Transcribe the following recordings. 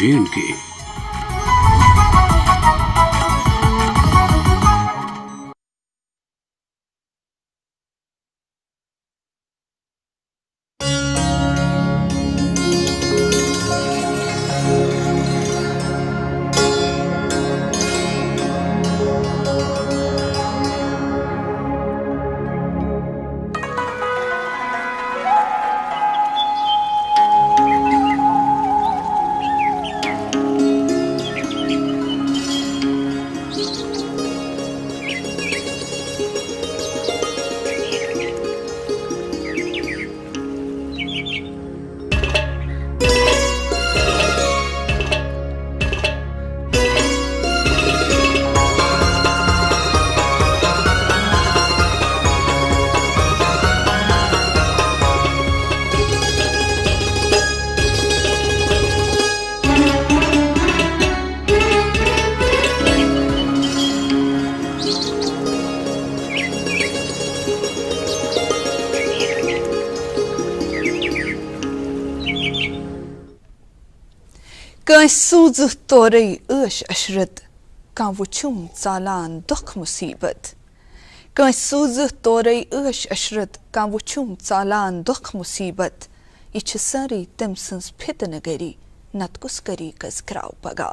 J&K। Kansuzu torei ush ashrid, kan wuchum zalan duk musibet. Kansuzu torei ush ashrid, kan wuchum zalan duk musibet. Ichsari timsons pitnagari, natkuskari kaskraw paga.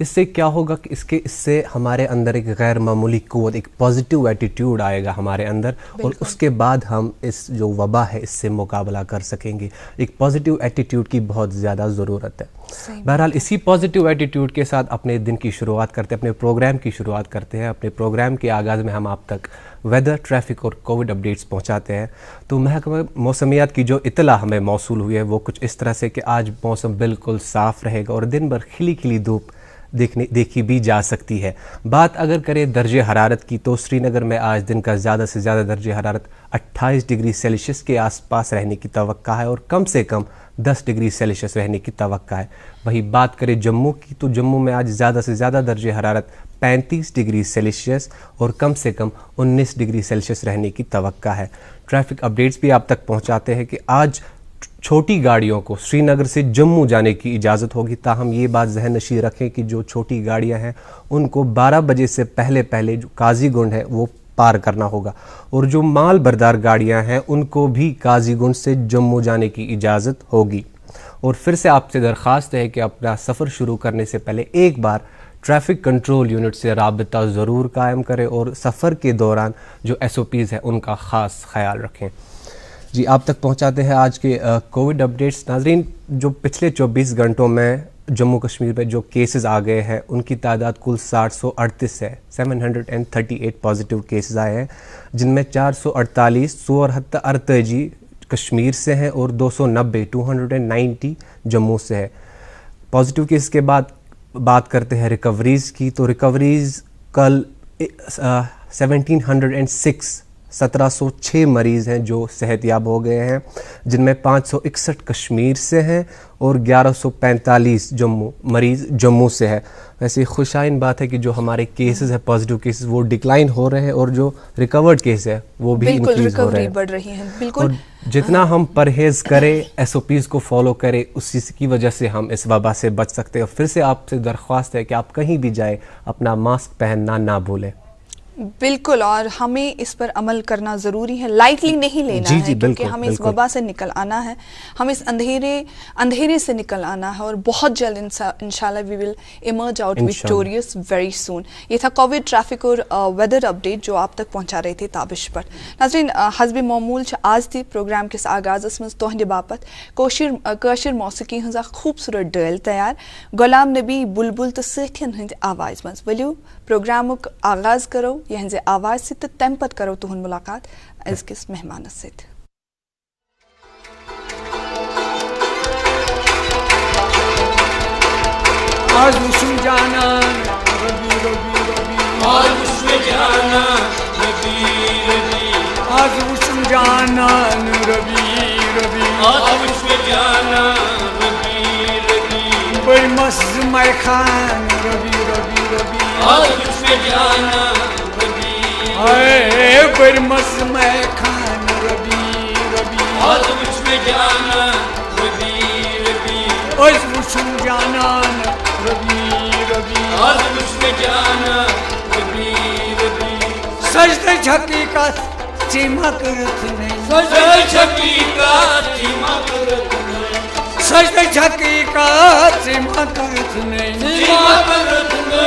اس سے کیا ہوگا کہ اس سے ہمارے اندر ایک غیر معمولی قوت، ایک پازیٹیو ایٹیٹیوڈ آئے گا ہمارے اندر، اور اس کے بعد ہم اس جو وبا ہے اس سے مقابلہ کر سکیں گے. ایک پازیٹیو ایٹیٹیوڈ کی بہت زیادہ ضرورت ہے. بہرحال اسی پازیٹیو ایٹیٹیوڈ کے ساتھ اپنے دن کی شروعات کرتے ہیں، اپنے پروگرام کی شروعات کرتے ہیں. اپنے پروگرام کے آغاز میں ہم آپ تک ویدر، ٹریفک اور کووڈ اپڈیٹس پہنچاتے ہیں. تو محکمہ موسمیات کی جو اطلاع ہمیں موصول ہوئی ہے وہ کچھ اس طرح سے کہ آج موسم بالکل صاف رہے گا اور دن بھر کھلی کھلی دھوپ دیکھی بھی جا سکتی ہے. بات اگر کریں درجہ حرارت کی تو سری نگر میں آج دن کا زیادہ سے زیادہ درجہ حرارت 28 ڈگری سیلسیس کے آس پاس رہنے کی توقع ہے اور کم سے کم 10 ڈگری سیلسیس رہنے کی توقع ہے. وہی بات کریں جموں کی تو جموں میں آج زیادہ سے زیادہ درجہ حرارت 35 ڈگری سیلسیس اور کم سے کم 19 ڈگری سیلسیس رہنے کی توقع ہے. ٹریفک اپڈیٹس بھی آپ تک پہنچاتے ہیں کہ آج چھوٹی گاڑیوں کو سری نگر سے جموں جانے کی اجازت ہوگی، تاہم یہ بات ذہن نشین رکھیں کہ جو چھوٹی گاڑیاں ہیں ان کو 12 بجے سے پہلے جو قاضی گنڈ ہے وہ پار کرنا ہوگا، اور جو مال بردار گاڑیاں ہیں ان کو بھی قاضی گنڈ سے جموں جانے کی اجازت ہوگی. اور پھر سے آپ سے درخواست ہے کہ اپنا سفر شروع کرنے سے پہلے ایک بار ٹریفک کنٹرول یونٹ سے رابطہ ضرور قائم کریں اور سفر کے دوران جو SOPs ہیں ان کا خاص خیال رکھیں. جی آپ تک پہنچاتے ہیں آج کے کووڈ اپڈیٹس. ناظرین، جو پچھلے 24 گھنٹوں میں جموں کشمیر میں جو کیسز آ گئے ہیں ان کی تعداد کل 738 ہے. 738 پازیٹیو کیسز آئے ہیں، جن میں 448 کشمیر سے ہیں اور 290 جموں سے ہے. پازیٹیو کیس کے بعد بات کرتے ہیں ریکوریز کی، تو ریکوریز کل 1706 مریض ہیں جو صحت یاب ہو گئے ہیں، جن میں 561 کشمیر سے ہیں اور 1145 مریض جموں سے ہے. ویسے خوشائن بات ہے کہ جو ہمارے کیسز ہیں پازیٹیو کیسز وہ ڈکلائن ہو رہے ہیں اور جو ریکورڈ کیس ہے وہ بھی انکریز ہو رہے ہیں، بڑھ رہی ہیں. بالکل، اور جتنا ہم پرہیز کریں، SOPs کو فالو کریں، اسی کی وجہ سے ہم اس وبا سے بچ سکتے ہیں. اور پھر سے آپ سے درخواست ہے کہ آپ کہیں بھی جائیں اپنا ماسک پہننا نہ بھولیں. بالکل، اور ہمیں اس پر عمل کرنا ضروری ہے، لائٹلی نہیں لینا ہے، کیونکہ ہمیں اس وبا سے نکل آنا ہے، ہم اس اندھیرے سے نکل آنا ہے، اور بہت جلد انشاءاللہ we will emerge out victorious very soon. یہ تھا کووڈ، ٹریفک اور ویدر اپڈیٹ جو آپ تک پہنچا رہے تھے تابش پر. ناظرین، حسب معمول آج تھی پروگرام کس آغازس مز تہندِ باپت کٲشِر موسیقی ہنٛز اکھ خوبصورت ڈٲلۍ تیار غلام نبی بلبل تو سٲتھین ہٕنٛدِ آواز مز. ؤلِو پروگرامُک آغاز کرو یہنٛزِ آواز سۭتۍ تہٕ تَمہِ پتہٕ کرو تُہُنٛد مُلاقات أزکِس مہمانس سۭتۍ. آز وُچھُم جانان ربی ربی ربی، آز وُچھُم جانان ربی ربی، آز وُچھُم جانان ربی ربی، آز وُچھُم جانان ربی ربی، بٔڑۍ مَس مَے خان ربی ربی ربی، آز وُچھُم جانان ربی، اے بٔڑۍ مَس مَے خان ربی ربی، آز وُچھُم جانان ربی ربی، أسۍ وُچھُم جانان ربی ربی، آز وُچھُم جانان ربی ربی، سجدٕچ حقیٖقت ژےٚ ما کٔرٕتھ نے، سجدٕچ حقیٖقت ژےٚ ما کٔرٕتھ نے، سجدٕچ حقیٖقت ژےٚ ما کٔرٕتھ نے، ژےٚ ما کٔرٕتھ نے،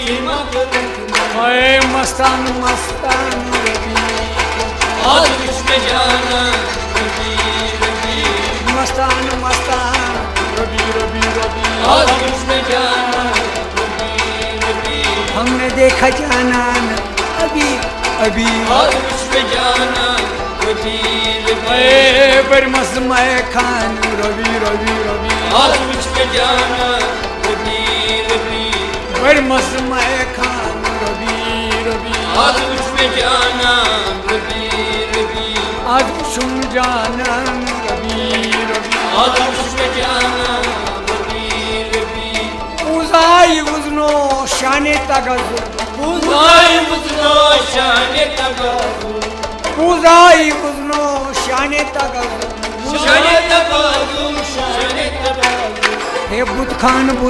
ژےٚ ما کٔرٕتھ نے، اے مستان مستان ربی، آز وُچھُم جانان ربی ربی، مستان مستان ربی ربی ربی، آز وُچھُم جانان ربی ربی، ہم نے دیکھا جانان ابھی ابھی، آز وُچھُم جانان ربی ربی، اے بٔڑۍ مَس مَے خان ربی ربی ربی، آز وُچھُم جانان ربی ربی، بٔڑۍ مَس مَے خان ربی ربی، آز وُچھُم جانان ربی ربی، آز وُچھُم جانان ربی ربی، آز وُچھُم جانان ربی ربی، پوٗزایہِ وُزنو شانہِ تغزُل، پوٗزایہِ وُزنو شانہِ تغزُل، پوٗزایہِ وُزنو شانہِ تغزُل، شانہِ تغزُل، شانہِ تغزُل، ہے بُت خان ربی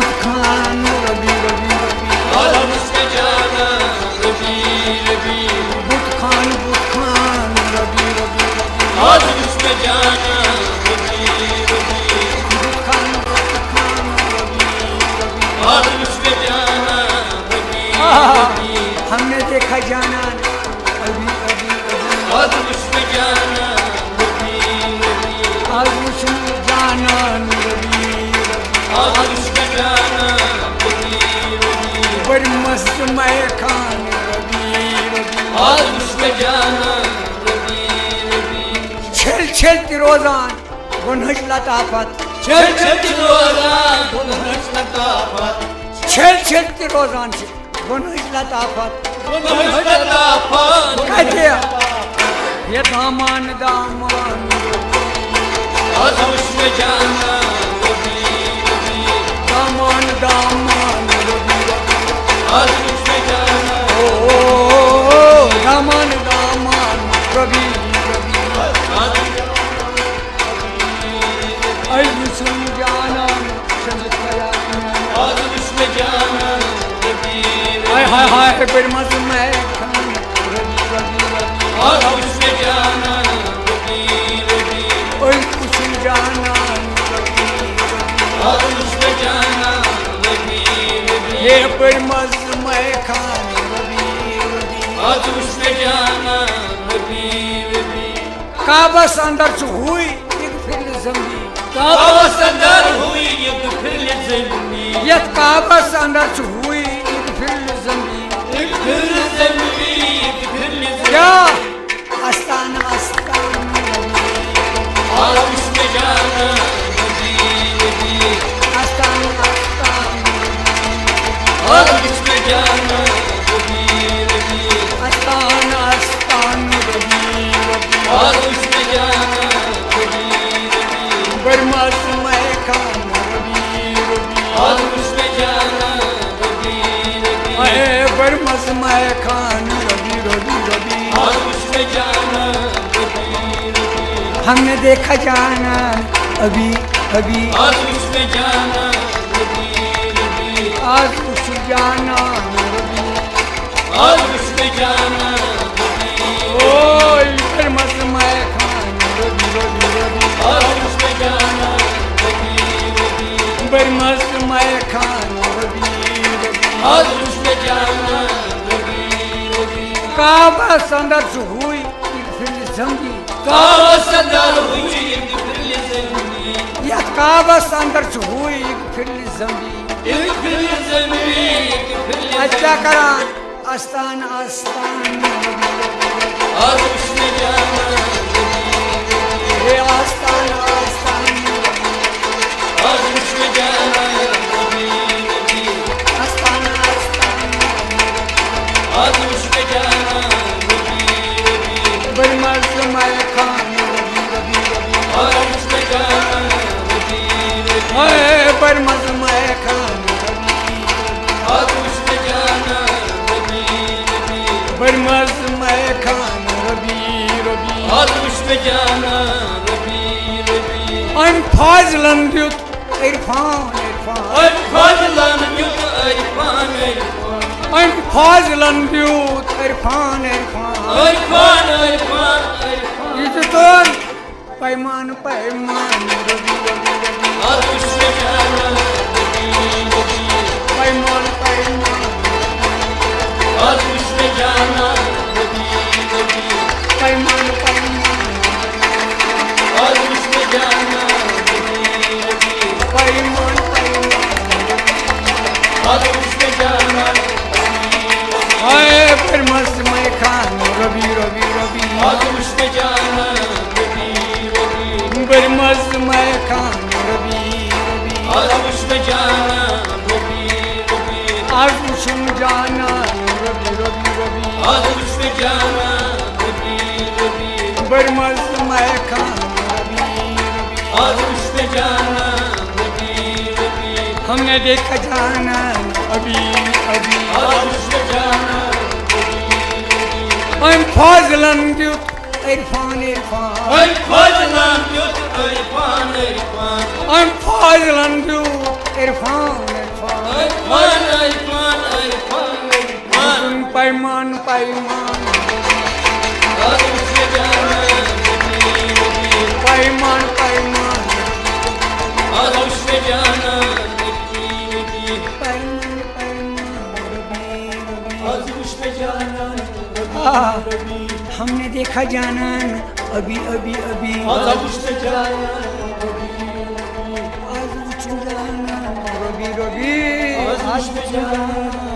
ربی ربی، آز وُچھُم جانان ربی ربی، بُت خان ربی ربی ربی، آز وُچھُم جانان ربی ربی، بُت خان ربی ربی، آز وُچھُم جانان چھلتی روزان گنہٕچ لطافت چھلتی روزان گنہٕچ لطافت چھلتی روزان چھِ گنہٕچ لطافت گنہٕچ لطافت کتہِ یہ دامان دامان آز وٕچھ مےٚ جانان ربی ربی دامان دامان آز وٕچھ مےٚ جانان دامان دامان ربی ربی آز وٕچھُم جانان چھَنہٕ خیال آز وٕچھ مےٚ جانان ربی ہائے ہائے ہائے بٔرمٕژ محکھن ربی ربی ربی آز وٕچھ مےٚ جانان ربی ربی آز وٕچھُم جانان ربی ربی آز وٕچھ مےٚ جانان ربی ربی یہ بٔرمٕژ محکھن ربی ربی آز وٕچھ مےٚ جانان ربی ربی کعبس اندر چھُ ہوے اِک پھِرِ زمین کعبس اندر ہوئی ایک پھرِ زمین یتھ کعبس اندر چھُ ہوے اِک پھِرِ زمین ایک پھرِ زمین ایک پھرِ زمین کیا استان استان آز وٕچھ مےٚ جانان ربی ربی استان استان آز وٕچھ مےٚ جانان ربی ربی استان استان ربی ربی آز وٕچھ مےٚ جانان ربی ربی بٔرمٕژ محکھن ربی ربی آز وٕچھ مےٚ جانان ربی ربی اے بٔرمٕژ محکھن ربی ربی ربی آز وٕچھ مےٚ جانان ربی ربی ہم نے دیکھا جانان ابھی ابھی آز وٕچھ مےٚ جانان ربی ربی آج وٕچھ جانان ربی آز وٕچھ مےٚ جانان ربی اوے بٔرمٕژ محکھن ربی ربی ربی آز وٕچھ مےٚ جانان ربی ربی بٔرمٕژ محکھن ربی ربی آز وٕچھ مےٚ جانان ربی ربی کعبس اندر چھُ ہوے اِک پھِرِ زمین کعبس اندر ہوئی ایک پھرِ زمین یتھ کعبس اندر چھُ ہوے اِک پھِرِ زمین ایک پھرِ زمین ایک پھرِ اَتہِ کیٛاہ کران استان استان آز وٕچھ مےٚ جانان ہے استان استان آز وٕچھ مےٚ جانان ربی ربی استان استان آز وٕچھ مےٚ جانان ربی ربی بٔرمٕژ محکھن ربی ربی ربی آز وٕچھ مےٚ جانان ربی ربی اے بٔرمٕژ محکھن ربی آز وٕچھ مےٚ جانان ربی ربی بٔرمٕژ محکھن ربی ربی آز وٕچھ مےٚ جانان ربی ربی أمۍ فاضلن دیُت عرفان عرفان أمۍ فضلن دیُت عرفان عرفان أمۍ فاضلن دیُت عرفان عرفان عرفان عرفان عرفان یہِ دِتُن پیمان پیمان ربی ربی ربی آز وٕچھ مےٚ جانان ربی ربی پیمان پیمان آز وٕچھ مےٚ جانان ربی ربی پیمان پیمان آز وٕچھ مےٚ جانان ربی ربی پیمان پیمان آز وٕچھ مےٚ جانان اے بٔرمٕژ محکھن ربی ربی ربی آز وٕچھ مےٚ جانان ربی ربی بٔرمٕژ محکھن ربی ربی آز وٕچھ مےٚ جانان ربی ربی آز وٕچھُم جانان ربی ربی ربی آز وٕچھ مےٚ جانان ربی ربی بٔرمٕژ محکھن ربی ربی آز وٕچھ مےٚ جانان ربی ربی ہم نے دیکھا جانان ابھی ابھی آز وٕچھ مےٚ جانان أمۍ فاضلن دیُت عرفان عرفان أمۍ فضلن دیُت عرفان عرفان أمۍ فاضلن دیُت عرفان عرفان عرفان عرفان عرفان عرفان پیمان پیمان آز وٕچھ مےٚ جانان ربی ربی پیمان پیمان آز وٕچھ مےٚ جانان ربی ربی پیمان پیمان ربی ربی آز وٕچھ مےٚ جانان ربی ہم نے دیکھا جانان ابھی ابھی ابھی آز وٕچھ مےٚ جانان آز وٕچھ جانان ربی ربی آز وٕچھ مےٚ جانان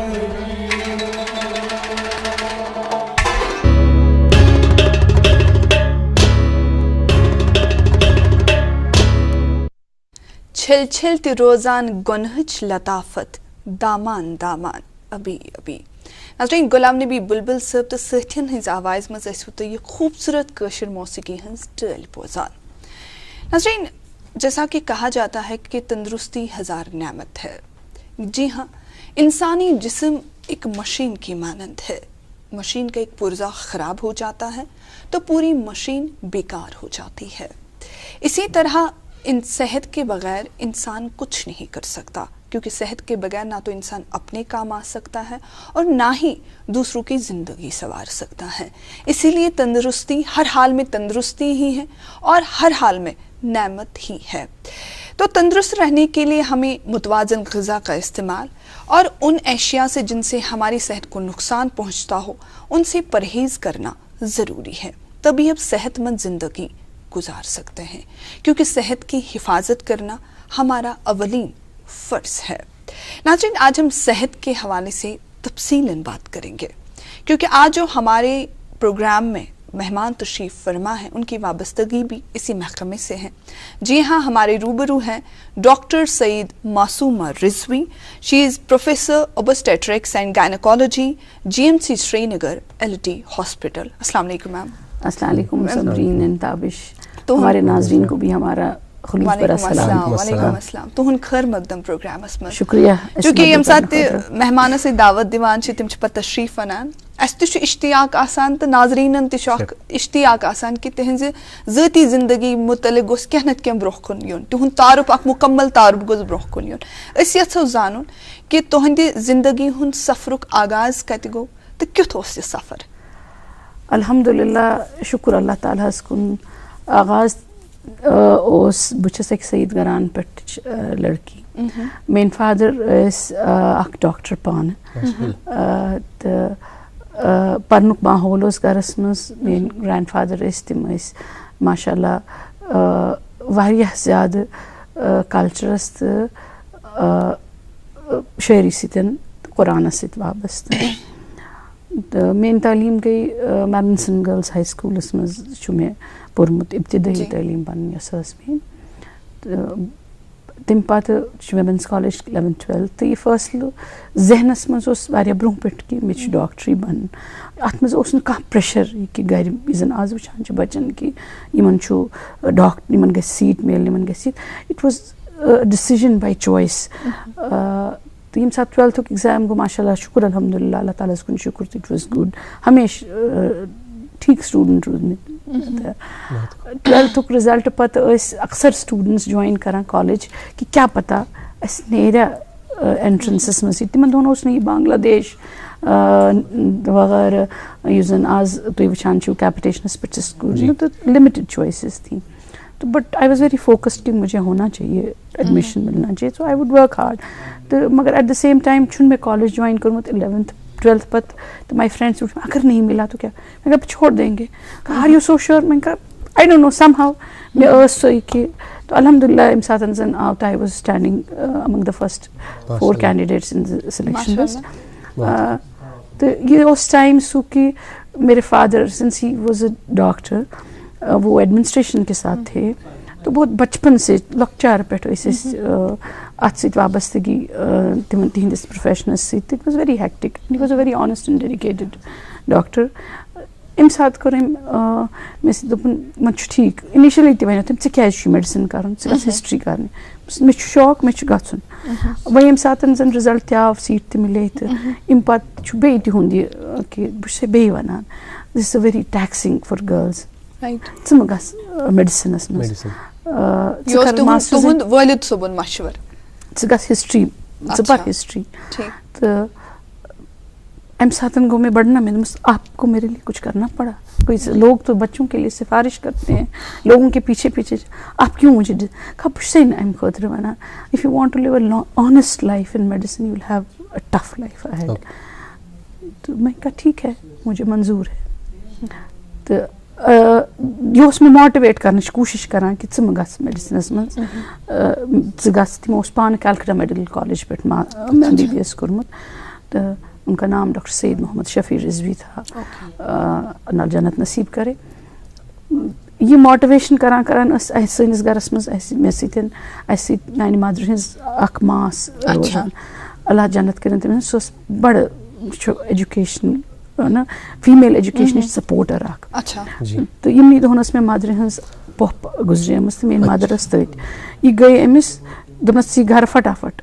چھل چھل تہِ روزان گۄنہٕچ لطافت دامان دامان ابھی ابھی. ناظرین غلام نبی بلبل صٲب تہٕ سٲتھین ہٕنٛزِ آوازِ منٛز ٲسوٕ تُہۍ یہِ خوٗبصوٗرت کٲشِر موسیقی ہٕنٛز ٹٲلۍ بوزان. ناظرین جیسا کہ کہا جاتا ہے کہ تندرستی ہزار نعمت ہے. جی ہاں, انسانی جسم ایک مشین کی مانند ہے. مشین کا ایک پرزہ خراب ہو جاتا ہے تو پوری مشین بیکار ہو جاتی ہے. اسی طرح صحت کے بغیر انسان کچھ نہیں کر سکتا, کیونکہ صحت کے بغیر نہ تو انسان اپنے کام آ سکتا ہے اور نہ ہی دوسروں کی زندگی سنوار سکتا ہے. اسی لیے تندرستی ہر حال میں تندرستی ہی ہے اور ہر حال میں نعمت ہی ہے. تو تندرست رہنے کے لیے ہمیں متوازن غذا کا استعمال اور ان اشیاء سے جن سے ہماری صحت کو نقصان پہنچتا ہو ان سے پرہیز کرنا ضروری ہے. تبھی ہم صحت مند زندگی گزار سکتے ہیں, کیونکہ صحت کی حفاظت کرنا ہمارا اولین فرض ہے. ناظرین آج ہم صحت کے حوالے سے تفصیلاً بات کریں گے, کیونکہ آج جو ہمارے پروگرام میں مہمان تشریف فرما ہیں ان کی وابستگی بھی اسی محکمے سے ہے. جی ہاں, ہمارے روبرو ہیں doctor Saeed Masooma Rizvi. She is professor obstetrics and gynaecology GMC Srinagar LT hospital. السلام علیکم میم. السلام علیکم سمرین اینڈ تابش. ہمارے ناظرین کو بھی ہمارا وعلیکم السلام. تہن خیر مقدم پروگرامس من شکریہ. چونکہ یم سات مہمان سے دعوت دیوان تم پہ تشریف ونان اس تہ اشتیاق آسان تو ناظرینن تہ اشتیاق آسان کہ تہذ ذاتی زندگی متعلق گوس کینٛہہ نتہٕ کینٛہہ برونٛہہ کُن یُن, تہنٛد تعارف اکھ مکمل تعارف گوس برونٛہہ کُن یُن. أسۍ یژھو زانُن کہ تہنٛدِ زندگی ہُنٛد سفرُک آغاز کتہِ گوٚو تہٕ کیُتھ اوس یہِ سفر؟ الحمدللہ شکر اللہ تعالیٰ ہس کن. آغاز اوس بہٕ چھس اکہِ سعید گران پٮ۪ٹھ لڑکی. میٲنۍ فادر ٲسۍ اکھ ڈاکٹر پانہٕ تہٕ پرنُک ماحول اوس گرس منٛز. میٲنۍ گرینڈ فادر ٲسۍ تِم ٲسۍ ماشاء اللہ واریاہ زیادٕ کلچرس تہٕ شٲعری سۭتۍ قرآنس سۭتۍ وابستہٕ. تہٕ میٲنۍ تعلیٖم گٔے میمنسن گرلز ہاے سکوٗلس منٛز چھُ مےٚ پوٚرمُت ابتدٲیی تعلیٖم پنٕنۍ یۄس ٲس میٲنۍ. تہٕ تمہِ پتہٕ چھُ ویمنس کالیج 11th-12th. تہٕ یہِ فٲصلہٕ ذہنس منٛز اوس واریاہ برونٛہہ پٮ۪ٹھ کہِ مےٚ چھُ ڈاکٹری بنُن. اتھ منٛز اوس نہٕ کانٛہہ پریشر یہِ کہِ گرِ یُس زن آز وٕچھان چھِ بچن کہِ یِمن چھُ یِمن گژھِ سیٖٹ میلٕنۍ, یِمن گژھِ یہِ. It was decision by choice. تہٕ ییٚمہِ ساتہٕ 12th ایٚگزام گوٚو ماشاء اللہ شکر الحمدللہ اللہ تعالیٰ ہس کُن شکر تہٕ اٹ واز گُڈ. ہمیشہِ ٹھیٖک سٹوٗڈنٛٹ روٗدمٕتۍ. 12th رِزلٹ پتہٕ ٲسۍ اکثر سٹوٗڈنٛٹس جوین کران کالیج کہِ کیٛاہ پتہ اَسہِ نیریا اینٹرنسس منٛز یہِ. تِمن دۄہن اوس نہٕ یہِ بنگلہ دیش وغیرہ یُس زن آز تُہۍ وٕچھان چھِو کیپٹیشنس پٮ۪ٹھ چھِ سکوٗل تہٕ لِمِٹڈ چویسز تھیں. تو but I was very focused کہ مجھے ہونا چاہیے ایڈمیشن ملنا چاہیے. سو آئی ووڈ ورک ہارڈ. تو مگر ایٹ دا سیم ٹائم چھُنہٕ مےٚ کالج جوائن کوٚرمُت 11th-12th پتہٕ. تو مائی فرینڈس وُچھ اگر نہیں ملا تو کیا, میں کہا چھوڑ دیں گے. Are you so sure? میں کہا I don't know some how مےٚ ٲس سۄے کہِ. تو الحمدللہ ییٚمہِ ساتہٕ زن آو تہٕ I was standing Umang the first 4 candidates in the selection list. تہٕ یہِ اوس ٹائم سُہ کہ میرے father since he was a doctor وہ ایڈمنسٹریشن کے ساتھ تھے. تو بہت بچپن سے لۄکچار پٮ۪ٹھ ٲسۍ أسۍ اتھ سۭتۍ وابستگی تِہنٛدِس پروفیشنس سۭتۍ. It was very hectic. He was a very honest and dedicated doctor. اَمہِ ساتہٕ کوٚر أمۍ مےٚ سۭتۍ دوٚپُن وۄنۍ چھُ ٹھیٖک. اِنِشلی تہِ وَنیو تٔمۍ ژےٚ کیٛازِ چھُے میڈِسن کَرُن, ژٕ گژھ ہسٹری کَرنہِ. مےٚ چھُ شوق, مےٚ چھُ گژھُن. وۄنۍ ییٚمہِ ساتہٕ زن رِزلٹ تہِ آو, سیٖٹ تہِ مِلے, تہٕ اَمہِ پتہٕ چھُ بیٚیہِ تِہُنٛد یہِ کہِ بہٕ چھُسے بیٚیہِ وَنان دِس از اے ویری ٹیکسِنگ فار گٔرلٕز. ژٕ مہ گژھ میڈِسنس منٛز, والد صٲبُن مشور, ژٕ گژھ ہسٹری, ژٕ پَر ہسٹری. تہٕ اَمہِ ساتہٕ گوٚو مےٚ بڑھنا. میں دوٚپمَس آپ کو میرے لیے کچھ کرنا پڑا. کوئی لوگ تو بچوں کے لیے سفارش کرتے ہیں, لوگوں کے پیچھے پیچھے آپ کیوں مجھے کہا بہٕ چھسے نہٕ اَمہِ خٲطرٕ وَنان. If you want to live a honest life in medicine you will have a tough life ahead. تو میں کہا ٹھیک ہے مجھے منظور ہے. تہٕ یہِ اوس مےٚ ماٹِویٹ کرنٕچ کوٗشِش کران کہِ ژٕ مہ گژھ میڈِسنس منٛز, ژٕ گژھ. تِمو اوس پانہٕ کیلکٹا میڈیکل کالج پٮ۪ٹھ MBBS کوٚرمُت. تہٕ ان کا نام ڈاکٹر سعید محمد شفیع رضوی تھا, اللہ جنت نصیب کرے. یہ ماٹِویشن کران سٲنِس گَرَس منٛز مےٚ سۭتۍ اَسہِ سۭتۍ میٛانہِ مَدرِ ہٕنٛز اَکھ ماس روزان اللہ جنت کٔرِنۍ تٔمِس سۄ ٲس بَڑٕ چھُ ایجوکیشن فیٖمیل ایجوکیشنٕچ سپوٹر اَکھ تہٕ یِمنٕے دۄہَن ٲس مےٚ مَدرِ ہٕنٛز پۄپھ گُزریمٕژ تہٕ میٛٲنۍ مَدر ٲس تٔتۍ یہِ گٔے أمِس دوٚپمَس ژٕ یہِ گَرٕ فٹافٹ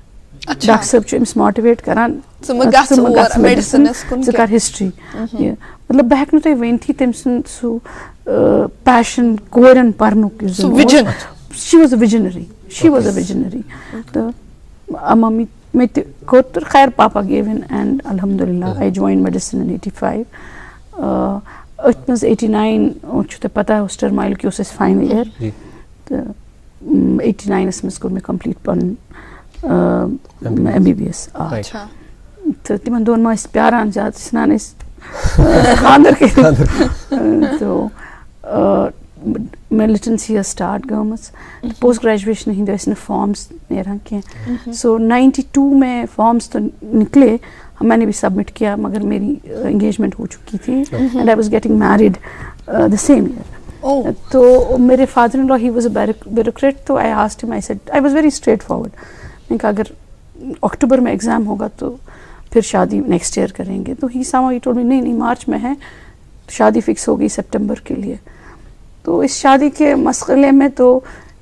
ڈاکٹر صٲب چھُ أمِس ماٹِویٹ کران ژٕ کر ہسٹری یہِ مطلب بہٕ ہٮ۪کہٕ نہٕ تۄہہِ ؤنتھٕے تٔمۍ سُنٛد سُہ پیشن کورٮ۪ن پرنُک یُس زن شی واز اَ وِجنری تہٕ ممی مےٚ تہِ کوٚر تہٕ خیر پاپا گیو اِن اینڈ الحمدُاللہ آی جویِن میڈِسن اِن 85 أتھۍ منٛز 89 چھُ تۄہہِ پتہ اوس ٹٔرمایلُک یہِ اوس اَسہِ فاینل اِیر تہٕ 89 منٛز کوٚر مےٚ کمپلیٖٹ پنُن MBBS تہٕ تِمن دۄہن ما ٲسۍ پیاران زیادٕ ژھٕنان ٲسۍ خانٛدر کٔرِتھ تہٕ مِلٹنسی ٲس سٹارٹ گٔمٕژ پوسٹ گریجویشن ہِنٛدۍ ٲسۍ نہٕ فارمٕز نیران کینٛہہ سو 92 میں فارمز تو نکلے میں نے بھی سبمٹ کیا مگر میری انگیجمنٹ ہو چکی تھی and I was getting married the same year تو میرے فادر ان لا ہی واز اے بیوروکریٹ تو I asked him I was very straightforward میں نے کہا اگر اکتوبر میں ایگزام ہوگا تو پھر شادی نیکسٹ ایئر کریں گے تو ہی سما ہی ٹولڈ می نہیں مارچ میں ہے شادی فکس ہو گئی سپٹمبر کے لیے تو اس شادی کے مسئلے میں تو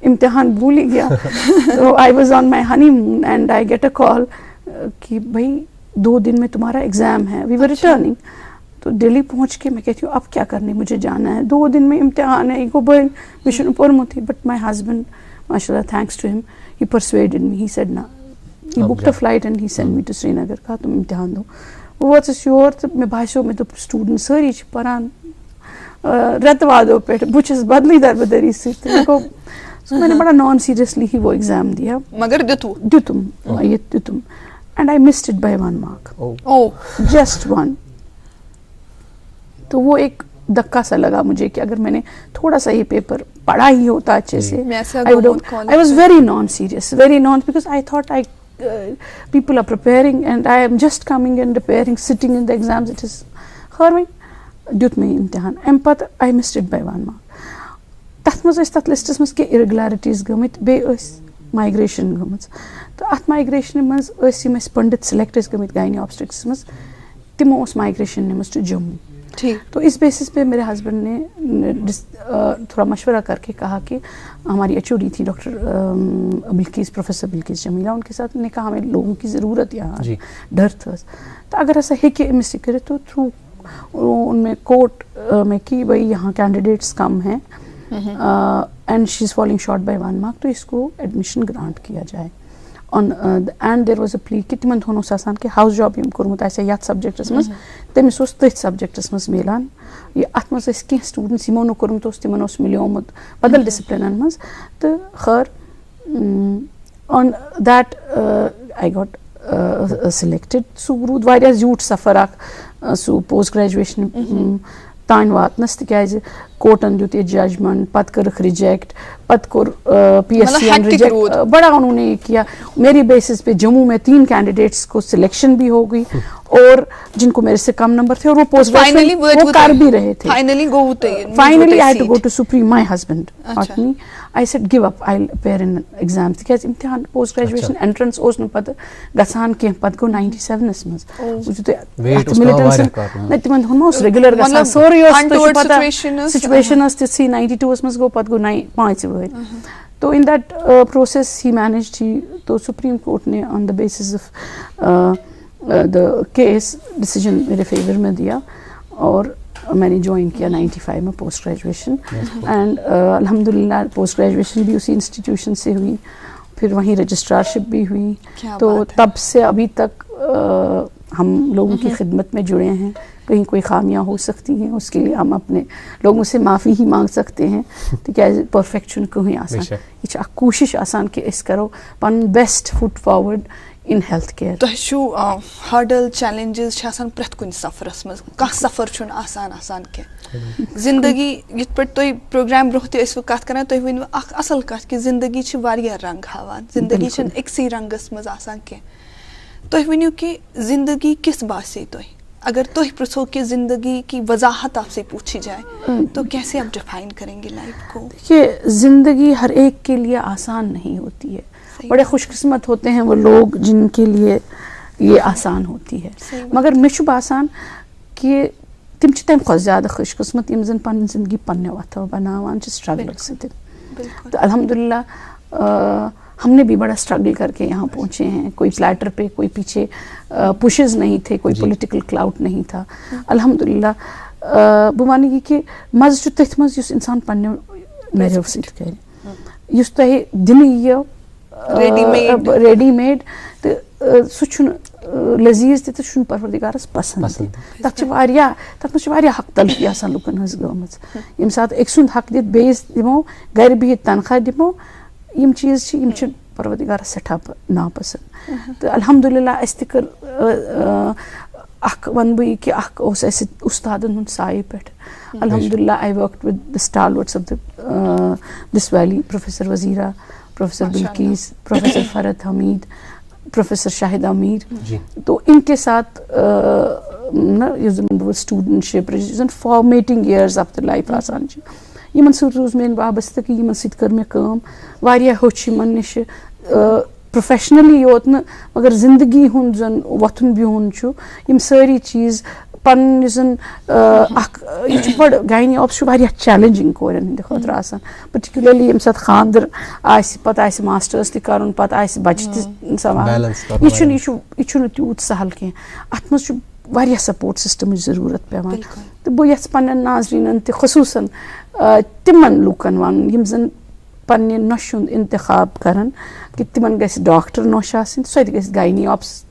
امتحان بھول ہی گیا تو I was on my honeymoon and I get a call کہ بھائی 2 دن میں تمہارا ایگزام ہے وی ور ریٹرننگ تو دہلی پہنچ کے میں کہتی ہوں اب کیا کرنے مجھے جانا ہے 2 دن میں امتحان ہے یہ گو بہن مے چھُنہٕ پوٚرمُت تھی بٹ مائی ہسبینڈ ماشاء اللہ تھینکس ٹو ہم ہی پرسویڈڈ می ہی سیڈ نہ he booked a flight and he send me to Srinagar کہا تم امتحان دو بہٕ وٲژٕس یور تہٕ مےٚ باسیو مےٚ دوٚپ سٹوٗڈنٛٹ سٲری چھِ پران رٮ۪تہٕ وادو پٮ۪ٹھ بہٕ چھَس بدلٕے دربٕدٔری سۭتۍ تہٕ مےٚ گوٚو میں نے بڑا نان سیریسلی ہی وہ ایگزام دیا مگر دیُتُم and I missed it by 1 mark just 1 تو وہ ایک دھکا سا لگا مجھے کہ اگر میں نے تھوڑا سا یہ پیپر پڑھا ہی ہوتا اچھے سے I was very non-serious, very non, because I thought people are preparing and I am just coming and preparing, sitting in the exams. It is harrowing. دیُت مےٚ امتحان اَمہِ پَتہٕ آی مسڈ اٹ باے 1 mark. تَتھ منٛز ٲسۍ تَتھ لِسٹَس منٛز کینٛہہ اِرگُلیرٹیٖز گٔمٕتۍ بیٚیہِ ٲسۍ مایگریشن گٔمٕژ تہٕ اَتھ مایگریشنہِ منٛز ٲسۍ یِم اَسہِ پٔنڈِت سِلیکٹ ٲسۍ گٔمٕتۍ گاینی آبسٹرکس منٛز تِمو اوس مایگریشن نِمٕژ ٹو جموں. تو اس بیسس پہ میرے ہسبینڈ نے تھوڑا مشورہ کر کے کہا کہ ہماری ایچ او ڈی تھی ڈاکٹر بلقیس پروفیسر بلقیس جمیلہ ان کے ساتھ نے کہا ہمیں لوگوں کی ضرورت یہاں ڈر تھس تو اگر ایسا ہیٚکہِ أمِس یہِ کٔرِتھ تو تھرو ان میں کوٹ میں کہ بھائی یہاں کینڈیڈیٹس کم ہیں and she is falling short by 1 mark تو اس کو ایڈمیشن گرانٹ کیا جائے اینڈ دیر واز اے پلی کہ تمن دۄہن اوس آسان کہ ہاؤس جاب یِم کوٚرمُت آسہِ ہا یتھ سبجیکٹس منٛز تٔمِس اوس تٔتھۍ سبجیکٹس منٛز میلان یہِ اتھ منٛز ٲسۍ کینٛہہ سٹوٗڈنٹس یِمو نہٕ کوٚرمُت اوس تِمن اوس مِلیومُت بدل ڈسپلنن منٛز تہٕ خٲر on that I got selected سُہ روٗد واریاہ زیوٗٹھ سفر اکھ سُہ پوسٹ گریجویشن تانۍ واتنس تِکیازِ کوٹن دیُت یہِ ججمنٹ پتہٕ کٔرٕکھ رِجیکٹ پتہٕ کوٚر PSC یَن رِجیکٹ بڑا انہوں نے یہ کیا میری بیسس پہ جموں میں 3 کینڈیڈیٹس کو سلیکشن بھی ہو گئی اور جن کو میرے سے کم نمبر تھے اور وہ پوسٹ وہ کر بھی رہے تھے finally I had to go to Supreme my husband not me I said give up I appear in exam تِکیازِ امتحان پوسٹ گریجویشن اینٹرنس اوس نہٕ پتہٕ گژھان کینٛہہ پتہٕ گوٚو 97 منٛز وٕچھِو تُہۍ اَتھ مِلٹنسی نہ تِمن دۄہن ما اوس ریگیولر گژھان سورُے اوس تۄہہِ چھُو پتہ سچویشن ٲس تِژھٕے 92 منٛز گوٚو پتہٕ گوٚو 5 ؤری تو in that process he managed ہی تو سپریم کورٹ نے on the basis of the case decision میرے فیور میں دیا اور میں نے جوائن کیا 95 میں پوسٹ گریجویشن اینڈ الحمد للہ پوسٹ گریجویشن بھی اسی انسٹیٹیوشن سے ہوئی پھر وہیں رجسٹرارشپ بھی ہوئی تو تب سے ابھی تک ہم لوگوں کی خدمت میں جڑے ہیں. کہیں کوئی خامیاں ہو سکتی ہیں اس کے لیے ہم اپنے لوگوں سے معافی ہی مانگ سکتے ہیں تکیازِ پرفیکٹ چھُنہٕ کٕہٕنۍ آسان یہِ چھِ اکھ کوٗشِش آسان کہِ أسۍ کَرو پَنُن بیسٹ فُٹ فاروٲڈ اِن ہیلتھ کِیر. تۄہہِ چھُو ہارڈل چیلنجز چھِ آسان پرٛٮ۪تھ کُنہِ سفرس منٛز کانٛہہ سفر چھُنہٕ آسان کینٛہہ زندگی یِتھ پٲٹھۍ تُہۍ پروگرام برونٛہہ تہِ ٲسوٕ کتھ کران تُہۍ ؤنِو اکھ اصل کتھ کہِ زندگی چھِ واریاہ رنٛگ ہاوان زندگی چھنہٕ أکسٕے رنٛگس منٛز آسان کینٛہہ. تُہۍ ؤنِو کہِ زندگی کِژھ باسے تۄہہِ اگر تُہۍ پرٛژھو کہ زندگی کی وضاحت آپ سے پوچھی جائے تو کیسے آپ ڈیفائن کریں گے لائف کو؟ دیکھیے زندگی ہر ایک کے لیے آسان نہیں ہوتی ہے. بڑے خوش قسمت ہوتے ہیں وہ لوگ جن کے لیے یہ آسان ہوتی ہے, مگر مےٚ چھُ باسان کہ تم چھِ تمہِ کھۄتہٕ زیادٕ خوش قسمت یِم زن پنٕنۍ زندگی پننیو اتھو بناوان چھِ سٹرگل سۭتۍ. تو الحمدللہ ہم نے بھی بڑا اسٹرگل کر کے یہاں پہنچے ہیں. کوئی پلیٹر پہ کوئی پیچھے پشز نہیں تھے, کوئی پولیٹیکل کلاؤٹ نہیں تھا. الحمدللہ بہٕ وَنہٕ یہِ کہِ مزٕ چھُ تٔتھۍ منٛز یُس اِنسان پنٛنیو نَریو سۭتۍ کَرِ, یُس تۄہہِ دِنہٕ یِیو ریڈی میڈ تہٕ سُہ چھُنہٕ لذیذ تہِ تہٕ چھُنہٕ پروردگارس پسنٛد. تتھ منٛز چھِ واریاہ حق تلفی آسان لُکن ہٕنٛز گٔمٕژ. ییٚمہِ ساتہٕ أکۍ سُنٛد حق دِتھ بیٚیِس دِمو, گرِ بِہِتھ تنخواہ دِمو, یِم چیٖز چھِ یِم چھِ پروردگارس سٮ۪ٹھاہ ناپسنٛد. تہٕ الحمدللہ اَسہِ تہِ کٔر اکھ وَنہٕ بہٕ یہِ کہِ اکھ اوس اَسہِ اُستادن ہُنٛد سایہِ پٮ۪ٹھ. الحمدللہ I worked with the stalwarts of this valley, professor Wazira, professor Bilquees, professor Farhat Hamid, professor Shahida Mir. تو ان کے ساتھ یُس زن اسٹوڈنٹ شپ یُس زن formatting years of the life آسان چھِ, یِمن سۭتۍ روٗز میٲنۍ وابستگی, یِمن سۭتۍ کٔر مےٚ کٲم. واریاہ ہیوٚچھ یِمن نِش پروفیشنلی یوت نہٕ مگر زندگی ہُنٛد زن وۄتھُن بِہُن چھُ, یِم سٲری چیٖز پنُن یُس زن اکھ یہِ چھُ بڑٕ گاینی آپس چھُ واریاہ چیلنجِنگ کورٮ۪ن ہٕنٛدِ خٲطرٕ آسان, پٔرٹِکیوٗلرلی ییٚمہِ ساتہٕ خانٛدر آسہِ, پتہٕ آسہِ ماسٹٲرٕس تہِ کرُن, پتہٕ آسہِ بچہِ تہِ سنٛبھالُن. یہِ چھُنہٕ تیوٗت سہل کینٛہہ. اتھ منٛز چھُ واریاہ سپورٹ سسٹمٕچ ضروٗرت پیٚوان. تہٕ بہٕ یژھٕ پننٮ۪ن ناظریٖنن تہِ خصوٗصن تِمن لُکن ونُن یِم زن پننہِ نۄشہِ ہُنٛد انتخاب کرن کہِ تِمن گژھِ ڈاکٹر نۄش آسٕنۍ, سۄ تہِ گژھِ گاینی آپس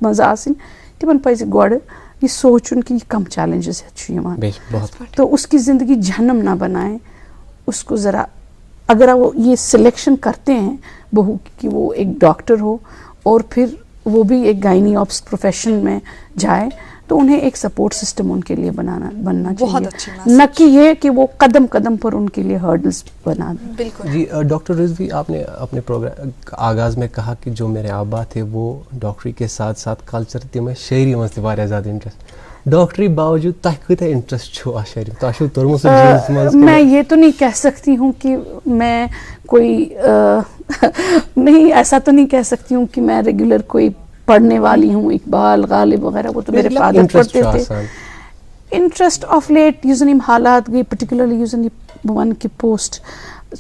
منٛز آسٕنۍ. تِمن پزِ گۄڈٕ یہ سوچن کہ یہ کم چیلنجز چھُ یِوان, تو اس کی زندگی جہنم نہ بنائیں. اس کو ذرا اگر وہ یہ سلیکشن کرتے ہیں بہو کہ وہ ایک ڈاکٹر ہو اور پھر وہ بھی ایک گائنی آپس پروفیشن میں جائے, تو انہیں ایک سپورٹ سسٹم ان کے لیے بننا چاہیے, نہ کہ یہ کہ وہ قدم قدم پر ان کے لیے ہرڈلز بنا دیں. جی ڈاکٹر رضوی, آپ نے اپنے پروگرام آغاز میں کہا کہ جو میرے آبا تھے وہ ڈاکٹری کے ساتھ ساتھ کلچر تم شاعری مز تہ واریاہ زیادہ انٹرسٹ. ڈاکٹری باوجود تہ کۭتیاہ انٹرسٹ چھو شاعری تہ چھو ترمت جینس مز؟ میں یہ تو نہیں کہہ سکتی ہوں کہ میں کوئی نہیں, ایسا تو نہیں کہہ سکتی ہوں کہ میں ریگولر کوئی پڑھنے والی ہوں, اقبال غالب وغیرہ وہ تو میرے فادر پڑھتے تھے. انٹرسٹ آف لیٹ یُس زن یِم حالات گئی, پرٹیکولرلی یُس زن یہ بہٕ وَنہٕ کہِ پوسٹ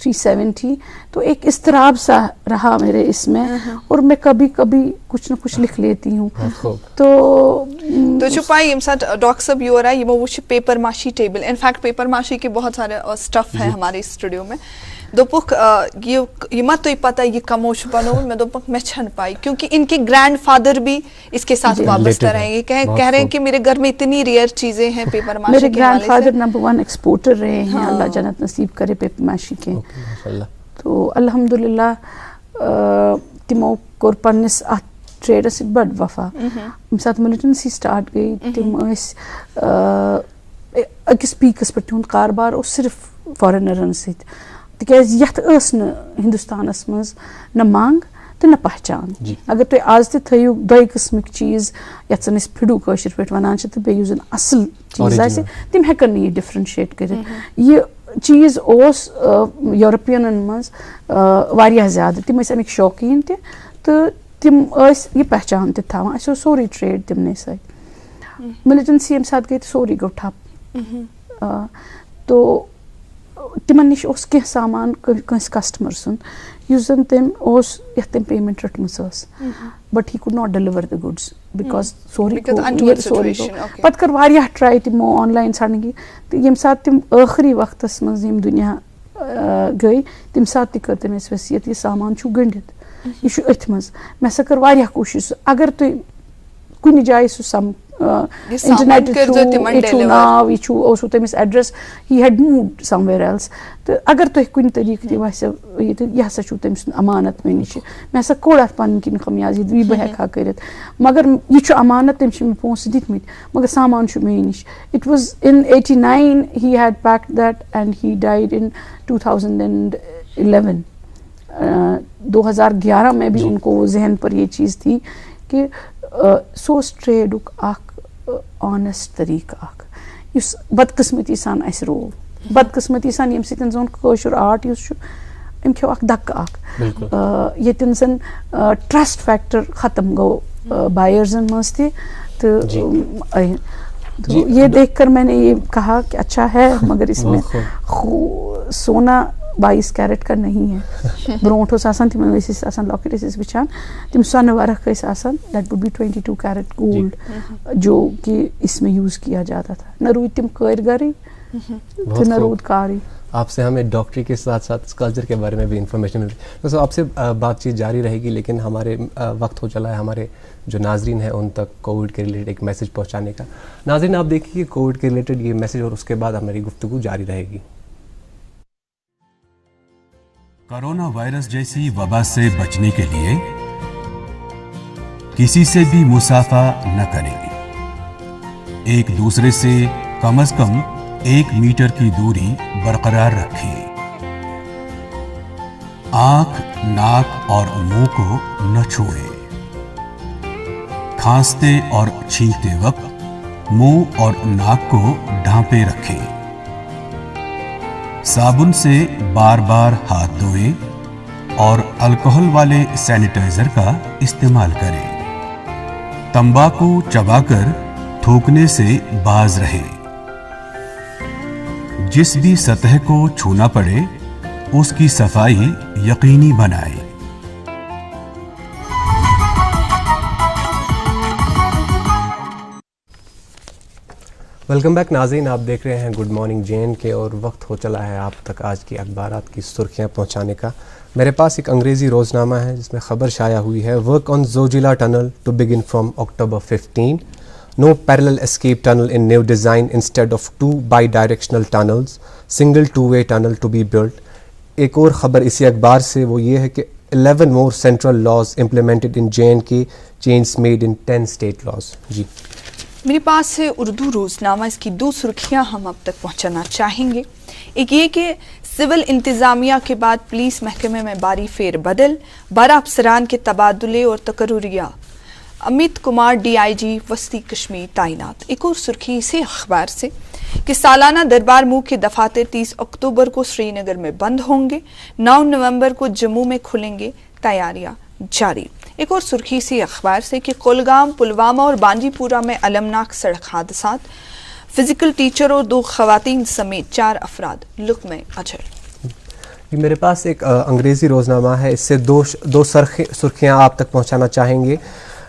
370, تو ایک اضطراب سا رہا میرے اس میں, اور میں کبھی کبھی کچھ نہ کچھ لکھ لیتی ہوں. تو چھُ پاے ییٚمہِ ساتہٕ ڈاکٹر صٲب یور آئے یِمو وٕچھ پیپر ماشی ٹیبل, انفیکٹ پیپر ماشی کے بہت سارے اسٹف ہے ہمارے اسٹوڈیو میں. دوٚپُکھ یہ ما تُہۍ پتہ یہ کمو چھُ بنومُت؟ مےٚ دوٚپُکھ مےٚ چھَنہٕ پاے, کیونکہ ان کے گرینڈ فادر بھی اس کے ساتھ وابستہ رہے ہیں. کہہ رہے ہیں کہ میرے گھر میں اتنی ریئر چیزیں ہیں پیپر ماشی میرے گرینڈ فادر نمبر 1 ایکسپورٹر رہے ہیں, اللہ جنت نصیب کرے پیپر ماشی کے. تو الحمدللہ تمو کوٚر پننس اتھ ٹریڈس سۭتۍ بڑٕ وفا. ییٚمہِ ساتہٕ ملٹنسی سٹارٹ گئی تِم ٲسۍ أکِس پیٖکس پٮ۪ٹھ تِہُنٛد کاربار اوس صرف فارِنرن سۭتۍ, تِکیٛازِ یتھ ٲس نہٕ ہندوستانس منٛز نہ منٛگ تہٕ نہ پہچان. اگر تُہۍ آز تہِ تھٲیِو دۄیہِ قٕسمٕکۍ چیٖز یتھ زن أسۍ پھِڈو کٲشِر پٲٹھۍ ونان چھِ تہٕ بیٚیہِ یُس زن اصٕل چیٖز آسہِ تِم ہٮ۪کن نہٕ یہِ ڈفرنشیٹ کٔرِتھ. یہِ چیٖز اوس یورپینن منٛز واریاہ زیادٕ, تِم ٲسۍ امیِکۍ شوقیٖن تہِ تہٕ تِم ٲسۍ یہِ پہچان تہِ تھاوان. اَسہِ اوس سورُے ٹریڈ تِمنٕے سۭتۍ. ملٹنسی ییٚمہِ ساتہٕ گٔے تہٕ سورُے گوٚو ٹھپ. تو تِمن نِش اوس کینٛہہ سامان کٲنٛسہِ کسٹمر سُنٛد یُس زن تٔمۍ اوس یتھ تٔمۍ پیمنٹ رٔٹمٕژ ٲس, but he could not deliver the goods because سورُے گوٚو. پتہٕ کٔر واریاہ ٹراے تِمو آن لاین ژھانڈنٕکۍ, تہٕ ییٚمہِ ساتہٕ تِم ٲخری وقتس منٛز یِم دُنیا گٔے تمہِ ساتہٕ تہِ کٔر تٔمۍ اَسہِ ؤصیت یہِ سامان چھُ گٔنڈِتھ, یہِ چھُ أتھۍ منٛز. مےٚ ہسا کٔر واریاہ کوٗشِش, اگر تُہۍ کُنہِ جایہِ سُہ انٹرنیٹ یہِ چھُو ناو, یہِ چھُ اوسوٕ تٔمِس address, he had moved somewhere else. تہٕ اگر تُہۍ کُنہِ طریٖقہٕ تہِ باسیو یہِ تہٕ یہِ ہسا چھُو تٔمۍ سُنٛد امانت مےٚ نِش. مےٚ ہسا کوٚر اتھ پنٕنۍ کِنۍ خمیازٕ یہِ بہٕ ہٮ۪کہٕ ہا کٔرِتھ, مگر یہِ چھُ امانت, تٔمۍ چھِ مےٚ پونٛسہٕ دِتمٕتۍ مگر سامان چھُ مے نِش. It was in 89 he had packed that and he died in 2011. 2011 میں بھی ان کو ذہن پر یہ چیز تھی کہ سو ٹریڈُک اکھ آنیسٹ طریقہ اکھ یُس بدقسمتی سان اَسہِ روو بدقسمتی سان ییٚمہِ سۭتۍ زَن کٲشُر آرٹ یُس چھُ أمۍ کھیوٚو اکھ دھکہٕ اکھ ییٚتٮ۪ن زَن ٹرٛسٹ فیکٹر ختم گوٚو بائرزن منٛز تہِ تہٕ یہ دیکھ کر میں نے یہ کہا کہ اچھا ہے مگر اس میں سونا 22 کیرٹ کا نہیں ہے برونٹھ اوس آسان تِمن ٲسۍ أسۍ آسان لۄکٕٹۍ ٲسۍ أسۍ وٕچھان تِم سۄنہٕ ورق ٲسۍ آسان that would be 22 carat gold جو کہ اس میں یوز کیا جاتا تھا نہ روٗدۍ تِم کٲرگرٕے تہٕ نہ روٗد کارٕے. آپ سے ہمیں ڈاکٹری کے ساتھ ساتھ اسکلچر کے بارے میں بھی انفارمیشن مل رہی ہے. دوستوں آپ سے بات چیت جاری رہے گی لیکن ہمارے وقت ہو چلا ہے ہمارے جو ناظرین ہیں ان تک کووڈ کے ریلیٹڈ ایک میسج پہنچانے کا. ناظرین آپ دیکھیے کووڈ کے ریلیٹڈ یہ میسج اور اس کے بعد ہماری گفتگو جاری رہے گی. کورونا وائرس جیسی وبا سے بچنے کے لیے کسی سے بھی مصافحہ نہ کریں. ایک دوسرے سے کم از کم 1 میٹر کی دوری برقرار رکھیں. آنکھ ناک اور منہ کو نہ چھوئیں. کھانستے اور چھینکتے وقت منہ اور ناک کو ڈھانپے رکھیں. صابن سے بار بار ہاتھ دھوئیں اور الکحل والے سینیٹائزر کا استعمال کریں. تمباکو چبا کر تھوکنے سے باز رہیں. جس بھی سطح کو چھونا پڑے اس کی صفائی یقینی بنائیں. ویلکم بیک ناظرین، آپ دیکھ رہے ہیں گڈ مارننگ جین کے اور وقت ہو چلا ہے آپ تک آج کی اخبارات کی سرخیاں پہنچانے کا. میرے پاس ایک انگریزی روزنامہ ہے جس میں خبر شائع ہوئی ہے work on Zojila tunnel to begin from October 15. No parallel escape tunnel in new design instead of 2 bi-directional tunnels. Single two-way tunnel to be built. ایک اور خبر اسی اخبار سے وہ یہ ہے کہ 11 more central laws implemented in J&K, changes made in 10 state laws. جی میرے پاس ہے اردو روزنامہ، اس کی 2 سرخیاں ہم اب تک پہنچانا چاہیں گے. ایک یہ کہ سول انتظامیہ کے بعد پولیس محکمے میں باری فیر بدل، 12 افسران کے تبادلے اور تقرریہ. امیت کمار ڈی آئی جی وسطی کشمیر تعینات. ایک اور سرخی اسی اخبار سے کہ سالانہ دربار مو کے دفاتر 30 اکتوبر کو سری نگر میں بند ہوں گے، 9 نومبر کو جموں میں کھلیں گے، تیاریاں جاری. ایک اور سرخی اسی اخبار سے کہ کولگام، پلوامہ اور بانڈی پورہ میں المناک سڑک حادثات، فزیکل ٹیچر اور 2 خواتین سمیت 4 افراد لقمہ اجل. میرے پاس ایک انگریزی روزنامہ ہے، اس سے دو سرخیاں آپ تک پہنچانا چاہیں گے.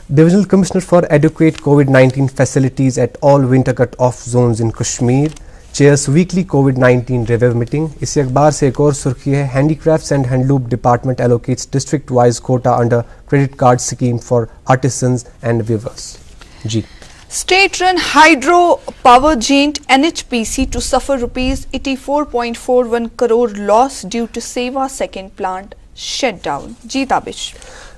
Divisional Commissioner for Adequate COVID-19 Facilities at all winter cut-off zones in Kashmir chairs weekly COVID-19 review meeting. اسی اخبار سے ایک اور سرخی ہے Handicrafts and Handloom Department allocates district-wise quota under credit card scheme for artisans and weavers. G State run hydro power giant NHPC to suffer rupees 84.41 crore loss due to Seva second plant shut down. جی تابش.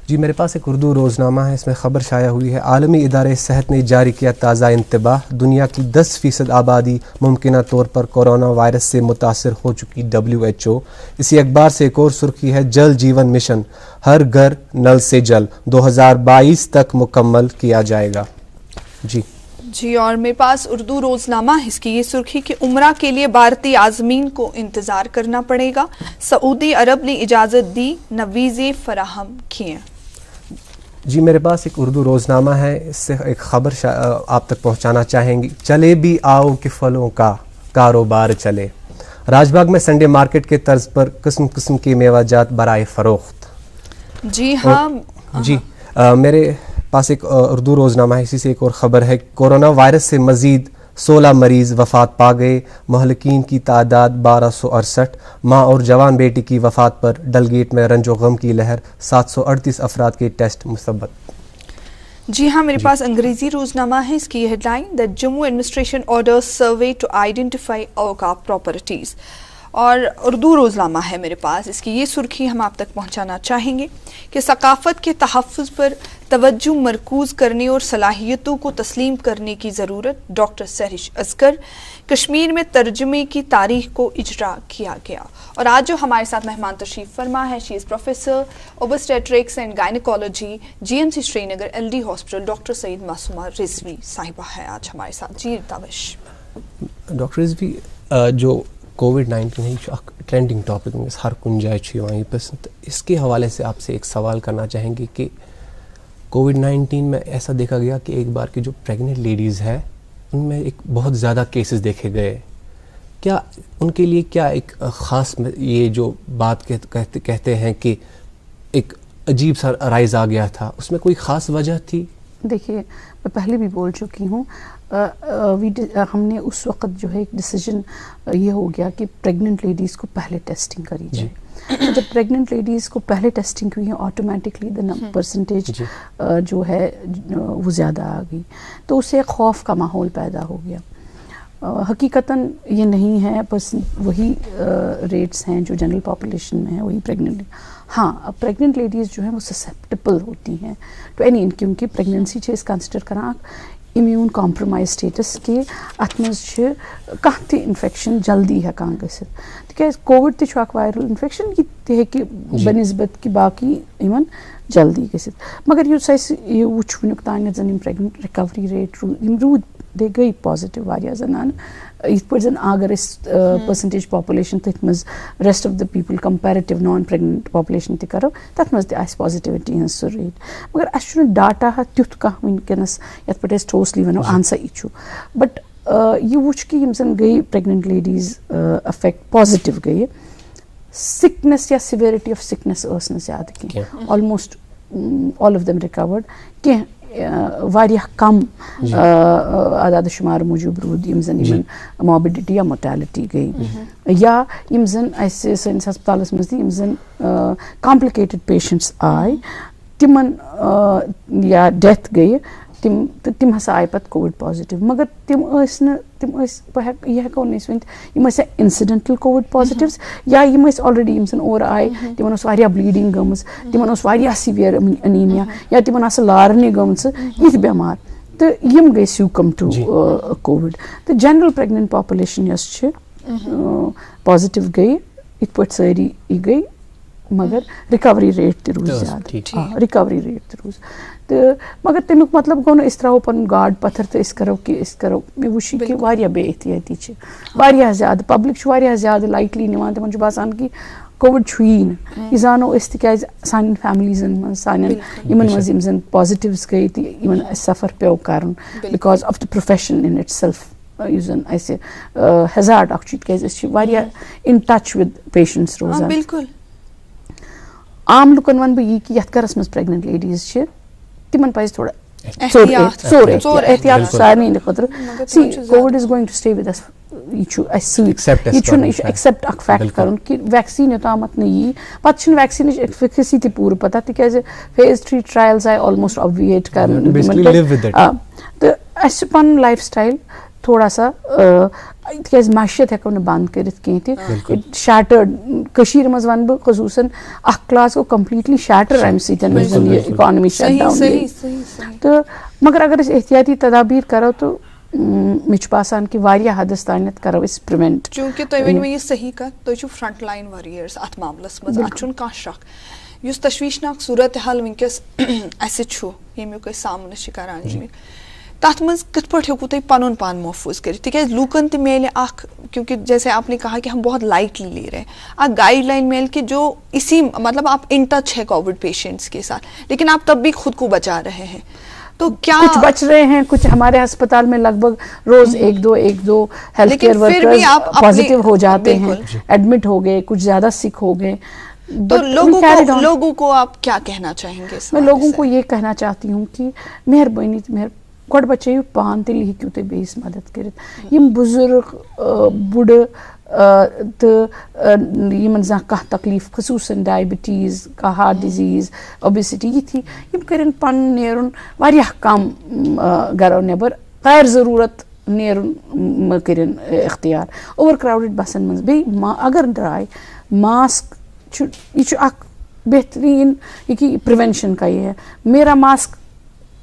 جی میرے پاس ایک اردو روزنامہ ہے، اس میں خبر شائع ہوئی ہے عالمی ادارے صحت نے جاری کیا تازہ انتباہ. دنیا کی 10% آبادی ممکنہ طور پر کورونا وائرس سے متاثر ہو چکی WHO. اسی اخبار سے ایک اور سرخی ہے جل جیون مشن ہر گھر نل سے جل 2022 تک مکمل کیا جائے گا. جی اور میرے پاس اردو روزنامہ ہے، اس کی یہ سرخی کہ عمرہ کے لیے بھارتی عازمین کو انتظار کرنا پڑے گا، سعودی عرب نے اجازت دی، نہ ویزے فراہم کیے. جی میرے پاس ایک اردو روزنامہ ہے، اس سے ایک خبر آپ تک پہنچانا چاہیں گی. چلے بھی آؤ کہ پھلوں کا کاروبار چلے. راج باغ میں سنڈے مارکیٹ کے طرز پر قسم قسم کے میوہ جات برائے فروخت. جی ہاں جی میرے پاس ایک اردو روزنامہ ہے، اسی سے ایک اور خبر ہے کورونا وائرس سے مزید 16 مریض وفات پا گئے، مہلکین کی تعداد 1268. ماں اور جوان بیٹی کی وفات پر ڈل گیٹ میں رنج و غم کی لہر، 738 افراد کے ٹیسٹ مثبت. جی ہاں میرے پاس انگریزی روزنامہ ہے، اس کی یہ headline that Jammu administration orders survey to identify اوقاف پراپرٹیز. اور اردو روزنامہ ہے میرے پاس. اس کی یہ سرخی ہم آپ تک پہنچانا چاہیں گے کہ ثقافت کے تحفظ پر توجہ مرکوز کرنے اور صلاحیتوں کو تسلیم کرنے کی ضرورت. ڈاکٹر سہرش اصغر. کشمیر میں ترجمے کی تاریخ کو اجرا کیا گیا. اور آج جو ہمارے ساتھ مہمان تشریف فرما ہے, she is professor obstetrics and gynaecology GMC Srinagar LD hospital, doctor Saeed Masooma Rizvi صاحبہ ہے آج ہمارے ساتھ. جی تابش. ڈاکٹر رضوی, جو کووڈ-19 ہے یہ ٹرینڈنگ ٹاپک میں ہر کن جائے وہیں پسند, اس کے حوالے سے آپ سے ایک سوال کرنا چاہیں گے کہ کووڈ-19 میں ایسا دیکھا گیا کہ ایک بار کی جو پریگننٹ لیڈیز ہے ان میں ایک بہت زیادہ کیسز دیکھے گئے. کیا ان کے لیے کیا ایک خاص یہ جو بات کہتے ہیں کہ ایک عجیب سا رائز آ گیا تھا, اس میں کوئی خاص وجہ تھی؟ دیکھیے میں پہلے بھی بول چکی ہوں, ہم نے اس وقت جو ہے ایک ڈیسیجن یہ ہو گیا کہ پریگننٹ لیڈیز کو پہلے ٹیسٹنگ کری جائے. جب پریگننٹ لیڈیز کو پہلے ٹیسٹنگ ہوئی ہے آٹومیٹکلی پرسنٹیج جو ہے وہ زیادہ آ گئی, تو اس سے ایک خوف کا ماحول پیدا ہو گیا. حقیقتاً یہ نہیں ہے, وہی ریٹس ہیں جو جنرل پاپولیشن میں ہیں, وہی پریگننٹ. ہاں پریگننٹ لیڈیز جو ہیں وہ سسیپٹیبل ہوتی ہیں ٹو اینی, کیونکہ پریگننسی چھ کنسیڈر کران امیون کمپرومائز سٹیٹس کہ ات مز کانٛہہ تہِ انفیکشن جلدی ہیکان گژھِتھ, تِکیازِ کووِڈ تہِ چھُ اکھ وائرل انفیکشن, یہ تہِ ہیکہِ بنسبت کہ باقی یِمن جلدی گژھِتھ. مگر یُس اَسہِ یہِ وٕچھ وٕنیُک تانٮ۪تھ زن یِم پریگننٹ رِکوری ریٹ یِم روٗدۍ دے گٔے پازِٹِو واریاہ زنانہٕ, یِتھ پٲٹھۍ زن اگر أسۍ پٔرسنٹیج پاپولیشن تٔتھۍ منٛز rest of the people comparative non pregnant population تہِ کرو تتھ منٛز تہِ آسہِ پازِٹِوِٹی ہٕنٛز سُہ ریٹ. مگر اَسہِ چھُنہٕ ڈاٹا تیُتھ کانٛہہ وٕنکیٚنس یتھ پٲٹھۍ أسۍ ٹھوسلی ونو اہن سا یہِ چھُ. بٹ یہِ وٕچھ کہِ یِم زن گٔے پریگننٹ لیڈیٖز افیکٹ پازِٹِو گٔیہِ, سِکنس یا سِویرٹی آف سِکنس ٲس نہٕ زیادٕ کینٛہہ, آلموسٹ آل آف دم رِکورڈ. کینٛہہ واریاہ کم اعداد شُمار موٗجوٗب روٗد یِم زن یِمن ماربِڈِٹی یا موٹیلٹی گٔے, یا یِم زن اَسہِ سٲنِس ہسپتالس منٛز تہِ یِم زن کامپلِکیٹڈ پیشنٹس آے تِمن یا ڈیتھ گٔیہِ تِم ہسا آیہِ پتہٕ کووِڈ پازِٹِو. مگر تِم ٲسۍ نہٕ یہِ ہٮ۪کو نہٕ أسۍ ؤنِتھ یِم ٲسیا اِنسِڈنٹل کووِڈ پازِٹِوز, یا یِم ٲسۍ آلریڈی یِم زن اورٕ آیہِ تِمن اوس واریاہ بلیٖڈنگ گٔمٕژ, تِمن اوس واریاہ سِویر انیٖمیا, یا تِمن آسہٕ لارنہِ گٔمژٕ یِتھ بٮ۪مار, تہٕ یِم گٔے سیوٗکم ٹُو کووِڈ. تہٕ جنرل پریگننٹ پاپولیشن یۄس چھِ پازِٹِو گٔے یِتھ پٲٹھۍ سٲری یہِ گٔے, مگر رِکوری ریٹ تہِ روٗز زیادٕ, رِکوری ریٹ تہِ روٗز. تہٕ مگر تمیُک مطلب گوٚو نہٕ أسۍ ترٛاوو پنُن گاڈ پتھر تہٕ أسۍ کرو مےٚ وٕچھ یہِ کہِ واریاہ بے احتِیٲطی چھِ واریاہ زیادٕ, پبلِک چھُ واریاہ زیادٕ لایٹلی نِوان, تِمن چھُ باسان کہِ کووِڈ چھُیی نہٕ. یہِ زانو أسۍ تِکیازِ سانٮ۪ن فیملیٖزن منٛز سانٮ۪ن یِمن منٛز یِم زن پازِٹِوز گٔے تہٕ یِمن اَسہِ سفر پیوٚو کرُن because of the profession in it self, یُس زن اَسہِ ہیزارڈ اکھ چھُ, تِکیازِ أسۍ چھِ واریاہ ان ٹچ ود پیشنٹس روزان. بالکل. عام لُکن ونہٕ بہٕ یی کہِ یتھ گرس منٛز پریگننٹ لیڈیٖز چھِ تِمن پزِ تھوڑا ژوٚر احتِیاط سارنٕے ہٕنٛدِ خٲطرٕ. سی کووِڈ از گویِنگ ٹُو سٹے ود اس, یہِ چھُ اَسہِ سۭتۍ, یہِ چھُنہٕ, یہِ چھُ ایکسیپٹ اکھ فیکٹ کرُن کہِ ویکسیٖن یوٚتامتھ نہٕ یی پتہٕ چھِنہٕ ویکسیٖنٕچ ایفِکیسی تہِ پوٗرٕ پتہ, تِکیازِ Phase 3 ٹرایلز آیہِ آلموسٹ اوبویٹ کرنہٕ, تہٕ اَسہِ چھُ پنُن لایف سٹایل تھوڑا سا, تِکیازِ معیشت ہٮ۪کو نہٕ بنٛد کٔرِتھ کینٛہہ تہِ, شیٹٲرڈ کٔشیٖرِ منٛز ونہٕ بہٕ خصوٗصن اکھ کلاس گوٚو کمپلیٖٹلی شیٹر امہِ سۭتۍ یُس زن یہِ اِکانمی شٹ ڈاوُن گٔے. تہٕ مگر اگر أسۍ احتِیاطی تدابیٖر کرو تہٕ مےٚ چھُ باسان کہِ واریاہ حدس تانٮ۪تھ کرو أسۍ پرٛوینٹ. چوٗنٛکہِ تُہۍ ؤنۍوٕ یہِ صحیح کتھ, تُہۍ چھِو فرنٹ لاین واریر اتھ معاملس منٛز, اتھ چھُنہٕ کانٛہہ شک. یُس تشویشناک صوٗرت حال وٕنکیٚس اَسہِ چھُ, ییٚمیُک أسۍ سامنہٕ چھِ کران ییٚمیُک, تتھ منٛز کِتھ پٲٹھۍ ہیٚکو تُہۍ پنُن پان محفوٗظ کٔرِتھ, تِکیازِ لوٗکن تہِ میلہِ اکھ, کیونکہ جیسے آپ نے کہا کہ ہم بہت لائٹلی لے رہے ہیں, اکھ گائیڈ لائن میل کہ جو اسی مطلب آپ ان ٹچ ہے کووڈ پیشنٹس کے ساتھ, لیکن آپ تب بھی خود کو بچا رہے ہیں, تو کیا کچھ بچ رہے ہیں, کچھ ہمارے ہسپتال میں لگ بھگ روز ایک دو ہیلتھ کیئر ورکرز پازیٹیو ہو جاتے ہیں, ایڈمٹ ہو گئے, کچھ زیادہ سک ہو گئے. تو لوگوں کو آپ کیا کہنا چاہیں گے؟ میں لوگوں کو یہ کہنا چاہتی ہوں کہ مہربانی گۄڈٕ بچٲیِو پان, تیٚلہِ ہیٚکِو تُہۍ بیٚیِس مدد کٔرِتھ. یِم بُزرگ بُڈٕ تہٕ یِمن زانٛہہ کانٛہہ تکلیٖف, خصوٗصن ڈایبِٹیٖز, کانٛہہ ہارٹ ڈِزیٖز, اوبیسٹی, یِتھی یِم کٔرِنۍ پنُن نیرُن واریاہ کم گرو نٮ۪بر, غیر ضروٗرت نیرُن مہٕ کٔرِن اختیار اوور کرٛاوڈِڈ بسن منٛز. بیٚیہِ اگر درٛاے ماسک چھُ یہِ چھُ اکھ بہترین یہ کہ پریونشن کا یہ ہے. میرا ماسک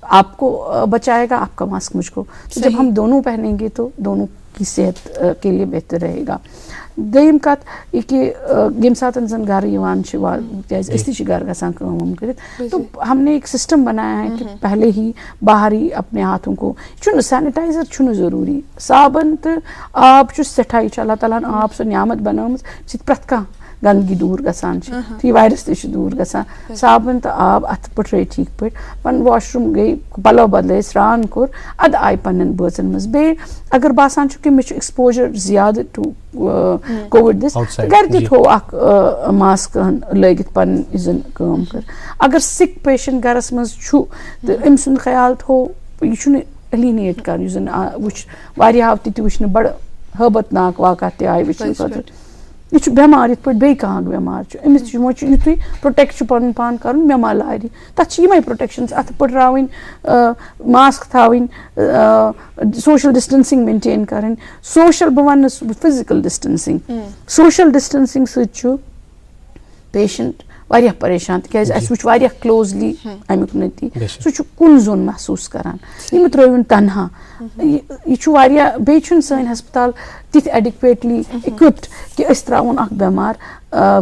آپ کو بچائے گا, آپ کا ماسک مجھ کو. تو جب ہم دونوں پہنیں گے تو دونوں کی صحت کے لیے بہتر رہے گا. دوٚیِم کتھ یہ کہ ییٚمہِ ساتہٕ زن گھر یِوان چھِ کیازِ أسۍ تہِ چھِ گھر گژھان کٲم کٔرِتھ تو ہم نے ایک سسٹم بنایا ہے کہ پہلے ہی باہر ہی اپنے ہاتھوں کو چھُنہٕ سینیٹائزر چھُنہٕ ضروٗری, صابن تہٕ آب چھُ سٮ۪ٹھاہ, یہِ چھُ اللہ تعالیٰ ہن آب سۄ نعمت بنٲومٕژ ییٚمہِ سۭتۍ پرٛٮ۪تھ کانٛہہ گندگی دوٗر گژھان چھِ تہٕ یہِ وایرس تہِ چھُ دوٗر گژھان. صابن تہٕ آب اَتھٕ پٔٹھرٲے ٹھیٖک پٲٹھۍ, پَنُن واش روٗم گٔے, پَلو بدلٲے, سرٛان کوٚر, اَدٕ آیہِ پنٕنٮ۪ن بٲژن منٛز. بیٚیہِ اگر باسان چھُ کہِ مےٚ چھُ ایکسپوجر زیادٕ ٹُو کووِڈ دِس گرِ تہِ تھوٚو اکھ ماسک ہن لٲگِتھ پنٕنۍ یُس زن کٲم کٔر. اگر سِک پیشنٹ گرس منٛز چھُ تہٕ أمۍ سُنٛد خیال تھوٚو, یہِ چھُنہٕ ایلینیٹ کرُن, یُس زن وٕچھ واریاہو تہِ وٕچھنہٕ بڑٕ ہٲبت ناک واقعات تہِ آیہِ وٕچھنہٕ خٲطرٕ. یہ چھُ بٮ۪مار یِتھ پٲٹھۍ بیٚیہِ کانٛہہ بٮ۪مار چھُ, أمِس چھُ وۄنۍ چھُ یُتھُے پرٛوٹیکٹ چھُ پنُن پان کرُن, مےٚ ما لارِ. تتھ چھِ یِمے پرٛوٹیکشنز, اَتھٕ پٔٹھراوٕنۍ, ماسک تھاوٕنۍ, سوشل ڈسٹنسنگ مینٹین کرٕنۍ. سوشل بہٕ ونہٕ نہٕ فزِکل ڈسٹنسنگ, سوشل ڈسٹنسنگ سۭتۍ چھُ پیشنٹ واریاہ پریشان تِکیازِ اَسہِ وٕچھ واریاہ کلوزلی امیُک نٔتیٖجہٕ. سُہ چھُ کُن زوٚن محسوٗس کران, یِم ترٲوِن تنہا. یہِ چھُ واریاہ, بیٚیہِ چھُنہٕ سٲنۍ ہسپتال تِتھۍ ایڈِکویٹلی اِکوپڈ کہ أسۍ تراوون اکھ بٮ۪مار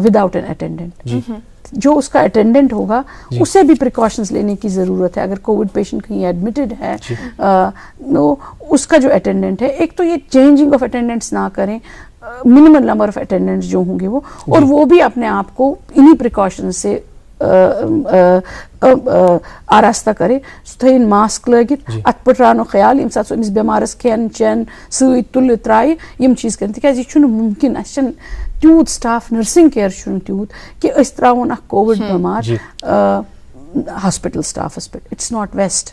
وداؤٹ این اٹینڈنٹ. جو اس کا اٹینڈنٹ ہوگا اسے بھی پریکاشنز لینے کی ضرورت ہے. اگر کووڈ پیشنٹ کہیں ایڈمٹڈ ہے تو اس کا جو اٹینڈنٹ ہے, ایک تو یہ چینجنگ آف اٹینڈنٹس نہ کریں, منیمل نمبر آف اٹینڈنٹس جو ہوں گے وہ, اور وہ بھی اپنے آپ کو انہی پریکاشن سے آراستہ کرے. سُہ تھٲیِن ماسک لٲگِتھ, اَتھ پٔٹھراونُک خیال, ییٚمہِ ساتہٕ سُہ أمِس بٮ۪مارس کھٮ۪ن چٮ۪ن سۭتۍ تُلہِ ترٛایہِ, یِم چیٖز کٔرِنۍ. تِکیازِ یہِ چھُنہٕ مُمکِن, اَسہِ چھُنہٕ تیوٗت سٹاف, نٔرسِنٛگ کِیر چھُنہٕ تیوٗت کہ أسۍ ترٛاوون اکھ کووِڈ بٮ۪مار ہاسپِٹل سٹافس پٮ۪ٹھ. اٹس ناٹ ویسٹ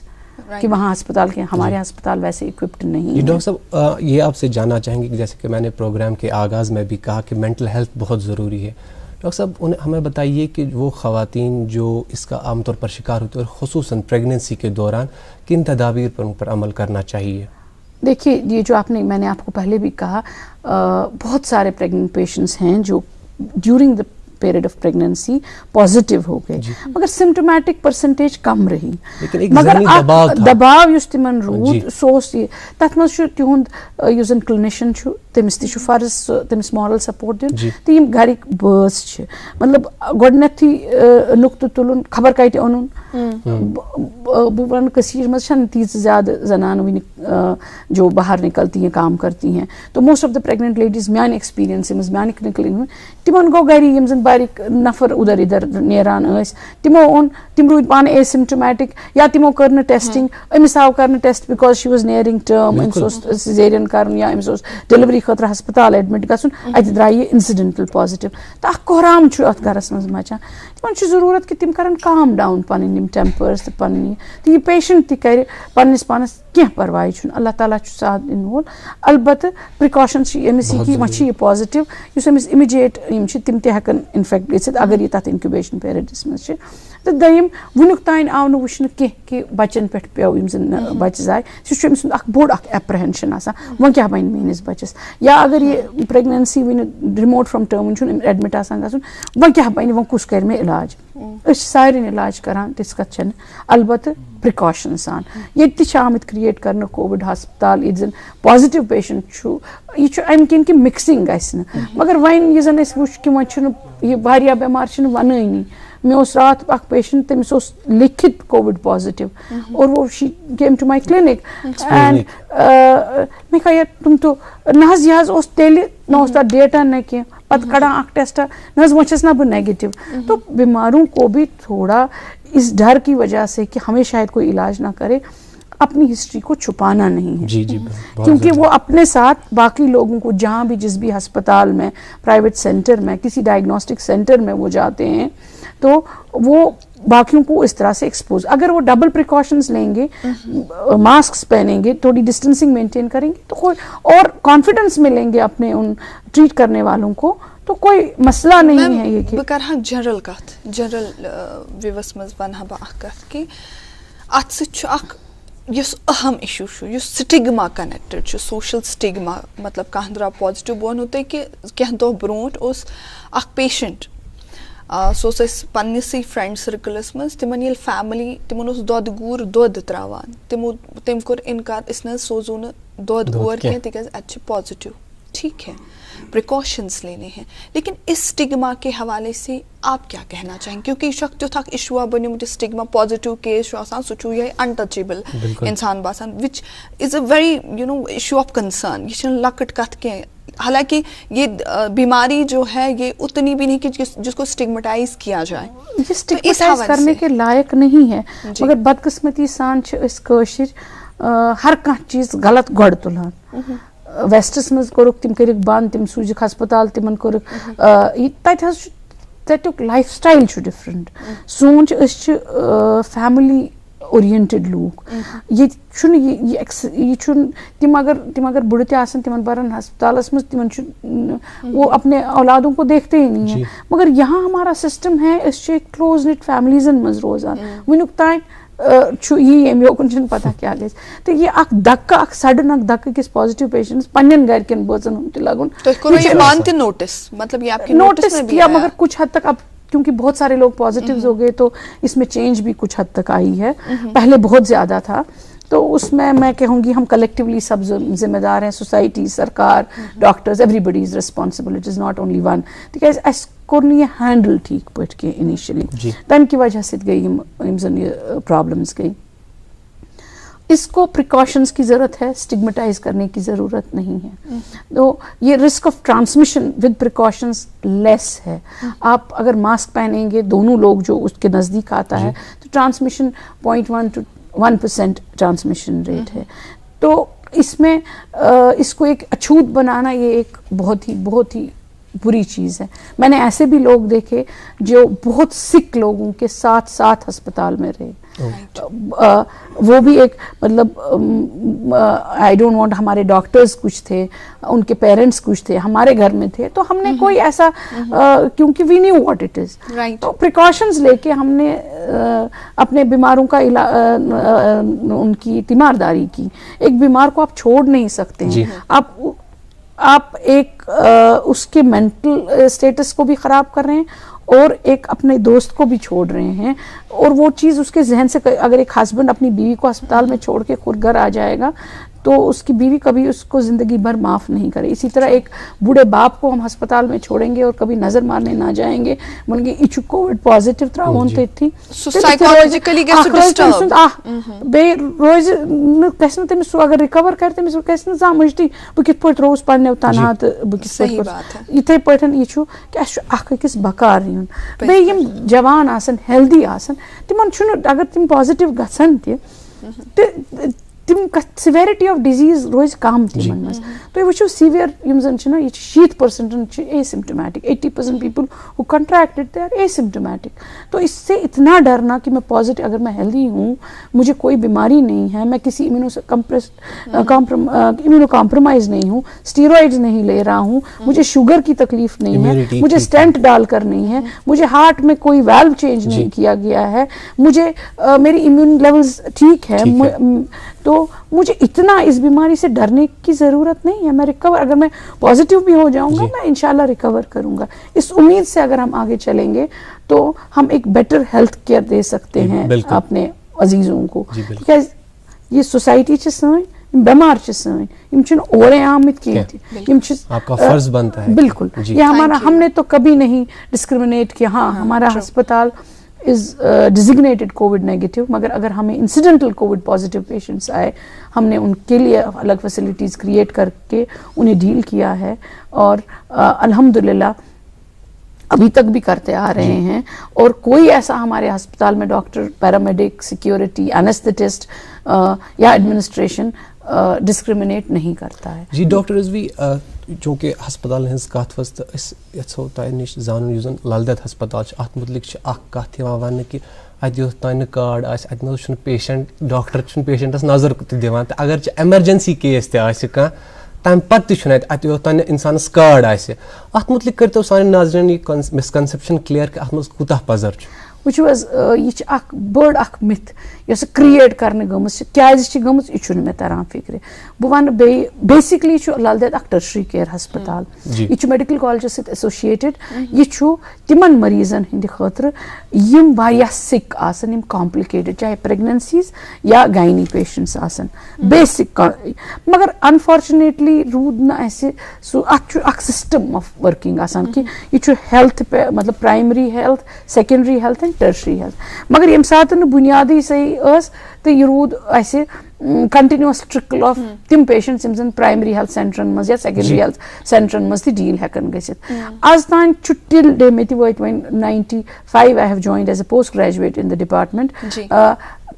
کہ وہاں ہسپتال کے, ہمارے ہسپتال ویسے اکوپڈ نہیں ہے. ڈاکٹر صاحب یہ آپ سے جاننا چاہیں گے کہ جیسے کہ میں نے پروگرام کے آغاز میں بھی کہا کہ مینٹل ہیلتھ بہت ضروری ہے. ڈاکٹر صاحب ہمیں بتائیے کہ وہ خواتین جو اس کا عام طور پر شکار ہوتی ہیں اور خصوصاً پریگننسی کے دوران کن تدابیر پر ان پر عمل کرنا چاہیے؟ دیکھیے یہ جو میں نے آپ کو پہلے بھی کہا, بہت سارے پریگننٹ پیشنٹس ہیں جو during the period of pregnancy positive ہو گئے, مگر سمٹومیٹک پرسنٹیج کم رہی. مگر دباؤ یُس تِمن روٗد سُہ اوس یہِ, تتھ منٛز چھُ تِہُنٛد یُس زن کلینشن چھُ تٔمِس تہِ چھُ فرض تٔمِس مارل سپورٹ دیُن, تہٕ یِم گرِکۍ بٲژ چھِ, مطلب گۄڈٕنیتھٕے نُقطہٕ تُلُن, خبر کتہِ اوٚنُن. بہٕ وَنہٕ کٔشیٖرِ منٛز چھنہٕ تیٖژٕ زیادٕ زنانہٕ وٕنہِ جو باہر نکلتی ہیں کام کرتی ہیں, تو most of the pregnant ladies میانہِ ایکسپیرینس منٛز, میانہِ کلنکلن منٛز, تِمن گوٚو گرِ یِم زن باریک نفر ادھر ادھر نیران ٲسۍ, تِمو اوٚن, تِم روٗدۍ پانہٕ اے سمٹومیٹک, یا تِمو کٔر نہٕ ٹیسٹنگ, أمِس آو کرنہٕ test because she was Nairang ٹٲرم, أمِس اوس سیزیرین کرُن یا أمِس اوس ڈیلؤری خٲطرٕ ہسپتال ایڈمٹ گژھُن, اَتہِ درٛاے یہِ انسیڈنٹل پازِٹیو, تہٕ اکھ کوہرام چھُ اتھ گرس منٛز مچان. تِمن چھُ ضروٗرت کہِ تِم کرن کام ڈاوُن پنٕنۍ یِم ٹیمپٲرٕس تہٕ پنٕنۍ یہِ, تہٕ یہِ پیشنٹ تہِ کرِ پننِس پانس, کینٛہہ پرواے چھُنہٕ, اللہ تعالیٰ چھُ ساتھ دِنہٕ وول. البتہٕ پرٛکاشنٕز چھِ أمِس یہِ کہِ وۄنۍ چھِ یہِ پازِٹیو, یُس أمِس اِمِجیٹ یِم چھِ تِم تہِ ہٮ۪کن انفیکٹ گٔژھِتھ اگر یہِ تتھ انکیوبیشن پیریڈس منٛز چھِ. تہٕ دوٚیِم, وُنیُک تانۍ آو نہٕ وٕچھنہٕ کینٛہہ کہِ بچن پٮ۪ٹھ پیٚو یِم زن بچہِ زاے, سُہ چھُ أمۍ سُنٛد اکھ بوٚڑ اکھ ایپرہینشن آسان, وۄنۍ کیٛاہ بنہِ میٲنِس بچس, یا اگر یہِ پریگننسی وُنہِ رِموٹ فرام ٹٲرم چھُنہٕ ایڈمٹ آسان گژھُن, وۄنۍ کیٛاہ بنہِ, وۄنۍ کُس کرِ مےٚ علاج. أسۍ چھِ سارنٕے علاج کران, تِژھ کتھ چھنہٕ, البتہٕ پرٛکاشن سان. ییٚتہِ تہِ چھِ آمٕتۍ کریٹ کرنہٕ کووِڈ ہسپتال, ییٚتہِ زن پازِٹیو پیشنٹ چھُ, یہِ چھُ امہِ کِنۍ کہِ مِکسِنگ گژھِ نہٕ. مگر وۄنۍ یہِ زن اَسہِ وٕچھ کہِ وۄنۍ چھُنہٕ یہِ واریاہ بٮ۪مار چھِنہٕ وَنٲنی. مےٚ اوس راتھ اکھ پیشنٹ, تٔمِس اوس لیکھِتھ کووِڈ پازِٹیو, اور وہ she came to my clinic, and مےٚ کہا یار تُم تو نہ حظ, یہِ حظ اوس تیٚلہِ, نہ اوس تتھ ڈیٹا نہ کینٛہہ, پتہٕ کڑان اکھ ٹیسٹا, نہ حظ وۄنۍ چھس نا بہٕ نیگیٹو. تو بیماروں کو بھی تھوڑا اس ڈر کی وجہ سے کہ ہمیں شاید کوئی علاج نہ کرے, اپنی ہسٹری کو چھپانا نہیں ہے. کیونکہ وہ اپنے ساتھ باقی لوگوں کو, جہاں بھی جس بھی ہسپتال میں, پرائیویٹ سینٹر میں, کسی ڈائگنوسٹک سینٹر میں وہ جاتے ہیں, تو وہ باقیوں کو اس طرح سے ایکسپوز, اگر وہ ڈبل پریکاشنز لیں گے, ماسکس پہنیں گے, تھوڑی ڈسٹینسنگ مینٹین کریں گے, تو کوئی اور کانفیڈنس ملیں گے اپنے ان ٹریٹ کرنے والوں کو, تو کوئی مسئلہ نہیں ہے. یہ کہ بہٕ کرٕ ہا جنرل کتھ, جنرل وِوَس منٛز ونہٕ ہا بہٕ اکھ کتھ کہِ اتھ سۭتۍ چھُ اکھ یُس اہم ایشوٗ چھُ یُس سٹِگما کَنیکٹِڈ چھُ سوشَل سٹِگما مطلب کانٛہہ درٛاو پازِٹِو بہٕ وَنو تۄہہِ کہِ کینٛہہ دۄہ برونٛٹھ اوس اکھ پیشنٹ سُہ اوس اَسہِ پنٛنِسٕے فرٛٮ۪نٛڈ سٔرکٕلَس منٛز تِمن ییٚلہِ فیملی تِمن اوس دۄدٕ گوٗر دۄد ترٛاوان تٔمۍ کوٚر اِنکار أسۍ نہ حظ سوزو نہٕ دۄد اور کینٛہہ تِکیٛازِ اَتہِ چھِ پازِٹِو ٹھیک ہے پریکاشنس لینے ہیں لیکن اس اسٹگما کے حوالے سے آپ کیا کہنا چاہیں کیونکہ یہ تیُتھ اکھ اِشوٗ بنیومُت اسٹگما پازِٹِو کیس چھُ آسان سُہ چھُ یِہوٚے اَنٹچیبل اِنسان باسان which is a very issue of concern یہ چھنہٕ لۄکٕٹ کتھ کینٛہہ حالانکہ یہ بیماری جو ہے یہ اتنی بھی نہیں کہ جس کو اسٹگمٹائز کیا جائے یہ اسٹگمٹائز کرنے کے لائق نہیں ہے مگر بدقسمتی سان چھِ أسۍ کٲشِر ہر کانٛہہ چیٖز غلط گۄڈٕ تُلان ویسٹس منٛز کوٚرُکھ تِم کٔرِکھ بنٛد تِم سوٗزِکھ ہسپتال تِمن کوٚرُکھ تتہِ حظ چھُ تتیُک لایف سٹایل چھُ ڈفرنٹ سون چھُ أسۍ چھِ فیملی اورینٹڈ لوٗکھ ییٚتہِ چھُنہٕ یہِ چھُنہٕ تِم اگر بُڈٕ تہِ آسن تِمن برن ہسپتالس منٛز تِمن چھُ وہ اپنے اولادوں کو دیکھتے ہی نہیں ہے مگر یہاں ہمارا سسٹم ہے أسۍ چھِ کلوز نِٹ فیملیزن منٛز روزان وُنیُک تام چھُ یی ییٚمہِ یوکُن چھُنہٕ پتہ کیٛاہ گژھِ تہٕ یہِ اکھ دھکہٕ اکھ سڈن اکھ دھکہٕ أکِس پازِٹِو پیشنٹس پننٮ۪ن گرِکٮ۪ن بٲژن ہُنٛد تہِ لگُن نوٹس کیا مگر کچھ حد تک اب کیونکہ بہت سارے لوگ پازیٹیوز ہو گئے تو اس میں چینج بھی کچھ حد تک آئی ہے پہلے بہت زیادہ تھا تو اس میں کہوں گی ہم کلیکٹیولی سب ذمہ دار ہیں سوسائٹی سرکار doctors everybody is responsible it is not only one تِکیٛازِ اَسہِ کوٚر نہٕ یہِ ہینڈل ٹھیک پٲٹھۍ کینٛہہ انیشلی تمہِ کہِ وجہ سۭتۍ گٔے یِم زن یہِ پرابلمز گٔے اس کو پریکاشنس کی ضرورت ہے اسٹگمٹائز کرنے کی ضرورت نہیں ہے تو یہ risk of transmission with precautions less ہے آپ اگر ماسک پہنیں گے دونوں لوگ جو اس کے نزدیک آتا ہے تو ٹرانسمیشن 0.1 to 1% ٹرانسمیشن ریٹ ہے تو اس میں اس کو ایک اچھوت بنانا یہ ایک بہت ہی بری چیز ہے میں نے ایسے بھی لوگ دیکھے جو بہت سک لوگوں کے ساتھ ہسپتال میں رہے وہ بھی ایک مطلب آئی ڈونٹ وانٹ ہمارے ڈاکٹرز کچھ تھے ان کے پیرنٹس کچھ تھے ہمارے گھر میں تھے تو ہم نے کوئی ایسا کیونکہ وی نیو واٹ اٹ از تو پریکاشنز لے کے ہم نے اپنے بیماروں کا ان کی تیمارداری کی ایک بیمار کو آپ چھوڑ نہیں سکتے ہیں آپ ایک اس کے مینٹل اسٹیٹس کو بھی خراب کر رہے ہیں اور ایک اپنے دوست کو بھی چھوڑ رہے ہیں اور وہ چیز اس کے ذہن سے اگر ایک ہسبینڈ اپنی بیوی کو ہسپتال میں چھوڑ کے خود گھر آ جائے گا تو اس کی بیوی کبھی اس کو زندگی بھر معاف نہیں کرے اسی طرح ایک بوڑھے باپ کو ہم ہسپتال میں چھوڑیں گے اور کبھی نظر مارنے نہ جائیں گے بولیں گے یہ کووڈ پازیٹیو تراون تھی بیٚیہِ روزِ نہٕ گژھِ نہٕ تٔمِس سُہ اگر رِکور کرِ تٔمِس گژھِ نہٕ زانٛہہ مٔشدٕے بہٕ کِتھ پٲٹھۍ روٗس پننیو تنہا تہٕ بہٕ کِتھ پٲٹھۍ یِتھے پٲٹھۍ یہِ چھُ کہِ اَسہِ چھُ اکھ أکِس بکار یُن بیٚیہِ یِم جوان آسن ہیلدی آسن تِمن چھُنہٕ اگر تِم پازِٹیو گژھن تہِ تہٕ تِم سِویرٹی آف ڈِزیٖز روزِ کم تِمن منٛز تُہۍ وٕچھِو سیویر یِم زن چھِنہ یہِ چھِ 60% چھِ اے سمٹمیٹک 80% people who contracted they are اے سمٹمیٹک تو اس سے اتنا ڈرنا کہ میں پازیٹیو اگر میں ہیلدی ہوں مجھے کوئی بیماری نہیں ہے میں کسی امیونو کمپرومائز نہیں ہوں اسٹیرائڈز نہیں لے رہا ہوں مجھے شوگر کی تکلیف نہیں ہے مجھے اسٹینٹ ڈال کر نہیں ہے مجھے ہارٹ میں کوئی ویلو چینج نہیں کیا گیا ہے مجھے میری امیون لیولز ٹھیک ہے تو مجھے اتنا اس بیماری سے ڈرنے کی ضرورت نہیں ہے میں ریکور اگر میں پازیٹیو بھی ہو جاؤں گا میں انشاءاللہ ریکور کروں گا اس امید سے اگر ہم آگے چلیں گے تو ہم ایک بیٹر ہیلتھ کیئر دے سکتے ہیں اپنے عزیزوں کو یہ سوسائٹی چھِ سٲنۍ بیمار چھِ سٲنۍ یِم چھِنہٕ اورے آمٕتۍ کینٛہہ تہِ یِم چھِ آپ کا فرض بنتا ہے بالکل یہ ہمارا ہم نے تو کبھی نہیں ڈسکرمنیٹ کیا ہاں ہمارا ہسپتال از ڈیزگنیٹڈ کووڈ نیگیٹو مگر اگر ہمیں انسیڈنٹل کووڈ پازیٹیو پیشنٹس آئے ہم نے ان کے لیے الگ فیسلٹیز کریٹ کر کے انہیں ڈیل کیا ہے اور الحمدللہ ابھی تک بھی کرتے آ رہے ہیں اور کوئی ایسا ہمارے ہسپتال میں ڈاکٹر پیرامیڈک سیکیورٹی اینستھیٹسٹ یا ایڈمنسٹریشن ڈسکرمنیٹ نہیں کرتا ہے جی ڈاکٹر رضوی چونکہ ہسپتال ہز کت وز تو یژھو تہ نش زانن یُس زن لل دید ہسپتال ات متعلق اخ کت ون کہ ات یوت تانۍ نہٕ کارڈ آسہِ ات نہ پیشنٹ ڈاکٹر پیشنٹس نظر تہِ دِوان تہٕ اگر ایمرجنسی کیس تہِ آسہِ کانٛہہ تمہِ پتہٕ تہِ چھُنہٕ اتہِ یوت تانۍ انسانس کارڈ آسہِ ات متعلق کٔرتو سانٮ۪ن ناظریٖنن یہِ مسکنسپشن کلیر کہ ات منٛز کوٗتاہ پزر چھُ which was یہ چھِ اکھ بٔڑ اکھ myth یۄس کریٹ کرنہٕ گٔمٕژ چھِ کیازِ چھِ گٔمٕژ یہِ چھُنہٕ مےٚ تران فکرِ. بہٕ وَنہٕ بیٚیہِ بیسِکلی چھُ لل دید اکھ ٹرشری کِیر ہسپتال, یہِ چھُ میڈیکل کالجس سۭتۍ ایسوسیٹڈ, یہِ چھُ تِمن مریضن ہٕنٛدِ خٲطرٕ یِم واریاہ سِک آسن, یِم کامپلِکیٹڈ, چاہے پریگننسیز یا گاینی پیشنٹس آسن, بیسک. مگر انفارچُنیٹلی روٗد نہٕ اَسہِ سُہ, اتھ چھُ اکھ سسٹم آف ورکنگ آسان کہِ یہِ چھُ ہیلتھ مطلب primary health, secondary health and tertiary health. مگر ییٚمہِ ساتہٕ نہٕ بُنیادٕے صحیح ٲس تہٕ یہِ روٗد اَسہِ کنٹِنیوس ٹرکل آف تِم پیشنٹس یِم زن پرایمری ہیلتھ سینٹرن منٛز یا سیکنڈری ہیلتھ سینٹرن منٛز تہِ ڈیٖل ہٮ۪کن گٔژھِتھ. آز تام چھُ ٹِل ڈے مےٚ تہِ وٲتۍ وۄنۍ 95 I have joined as a post graduate in the department.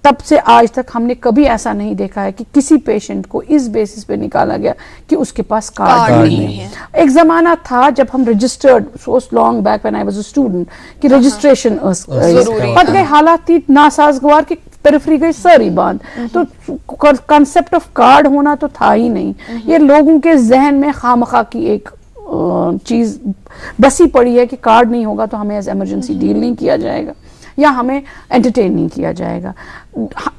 تب سے آج تک ہم نے کبھی ایسا نہیں دیکھا ہے کہ کسی پیشنٹ کو اس بیسس پہ نکالا گیا کہ اس کے پاس کارڈ نہیں ہے. ایک زمانہ تھا جب ہم registered, long back when I was a student, کہ رجسٹریشن پتہ گئی حالات تھی ناسازگوار کہ پیریفری گئی ساری بند, تو کنسپٹ آف کارڈ ہونا تو تھا ہی نہیں. یہ لوگوں کے ذہن میں خواہ کی ایک چیز بسی پڑی ہے کہ کارڈ نہیں ہوگا تو ہمیں ایز ایمرجنسی ڈیل نہیں کیا جائے گا یا ہمیں انٹرٹین نہیں کیا جائے گا.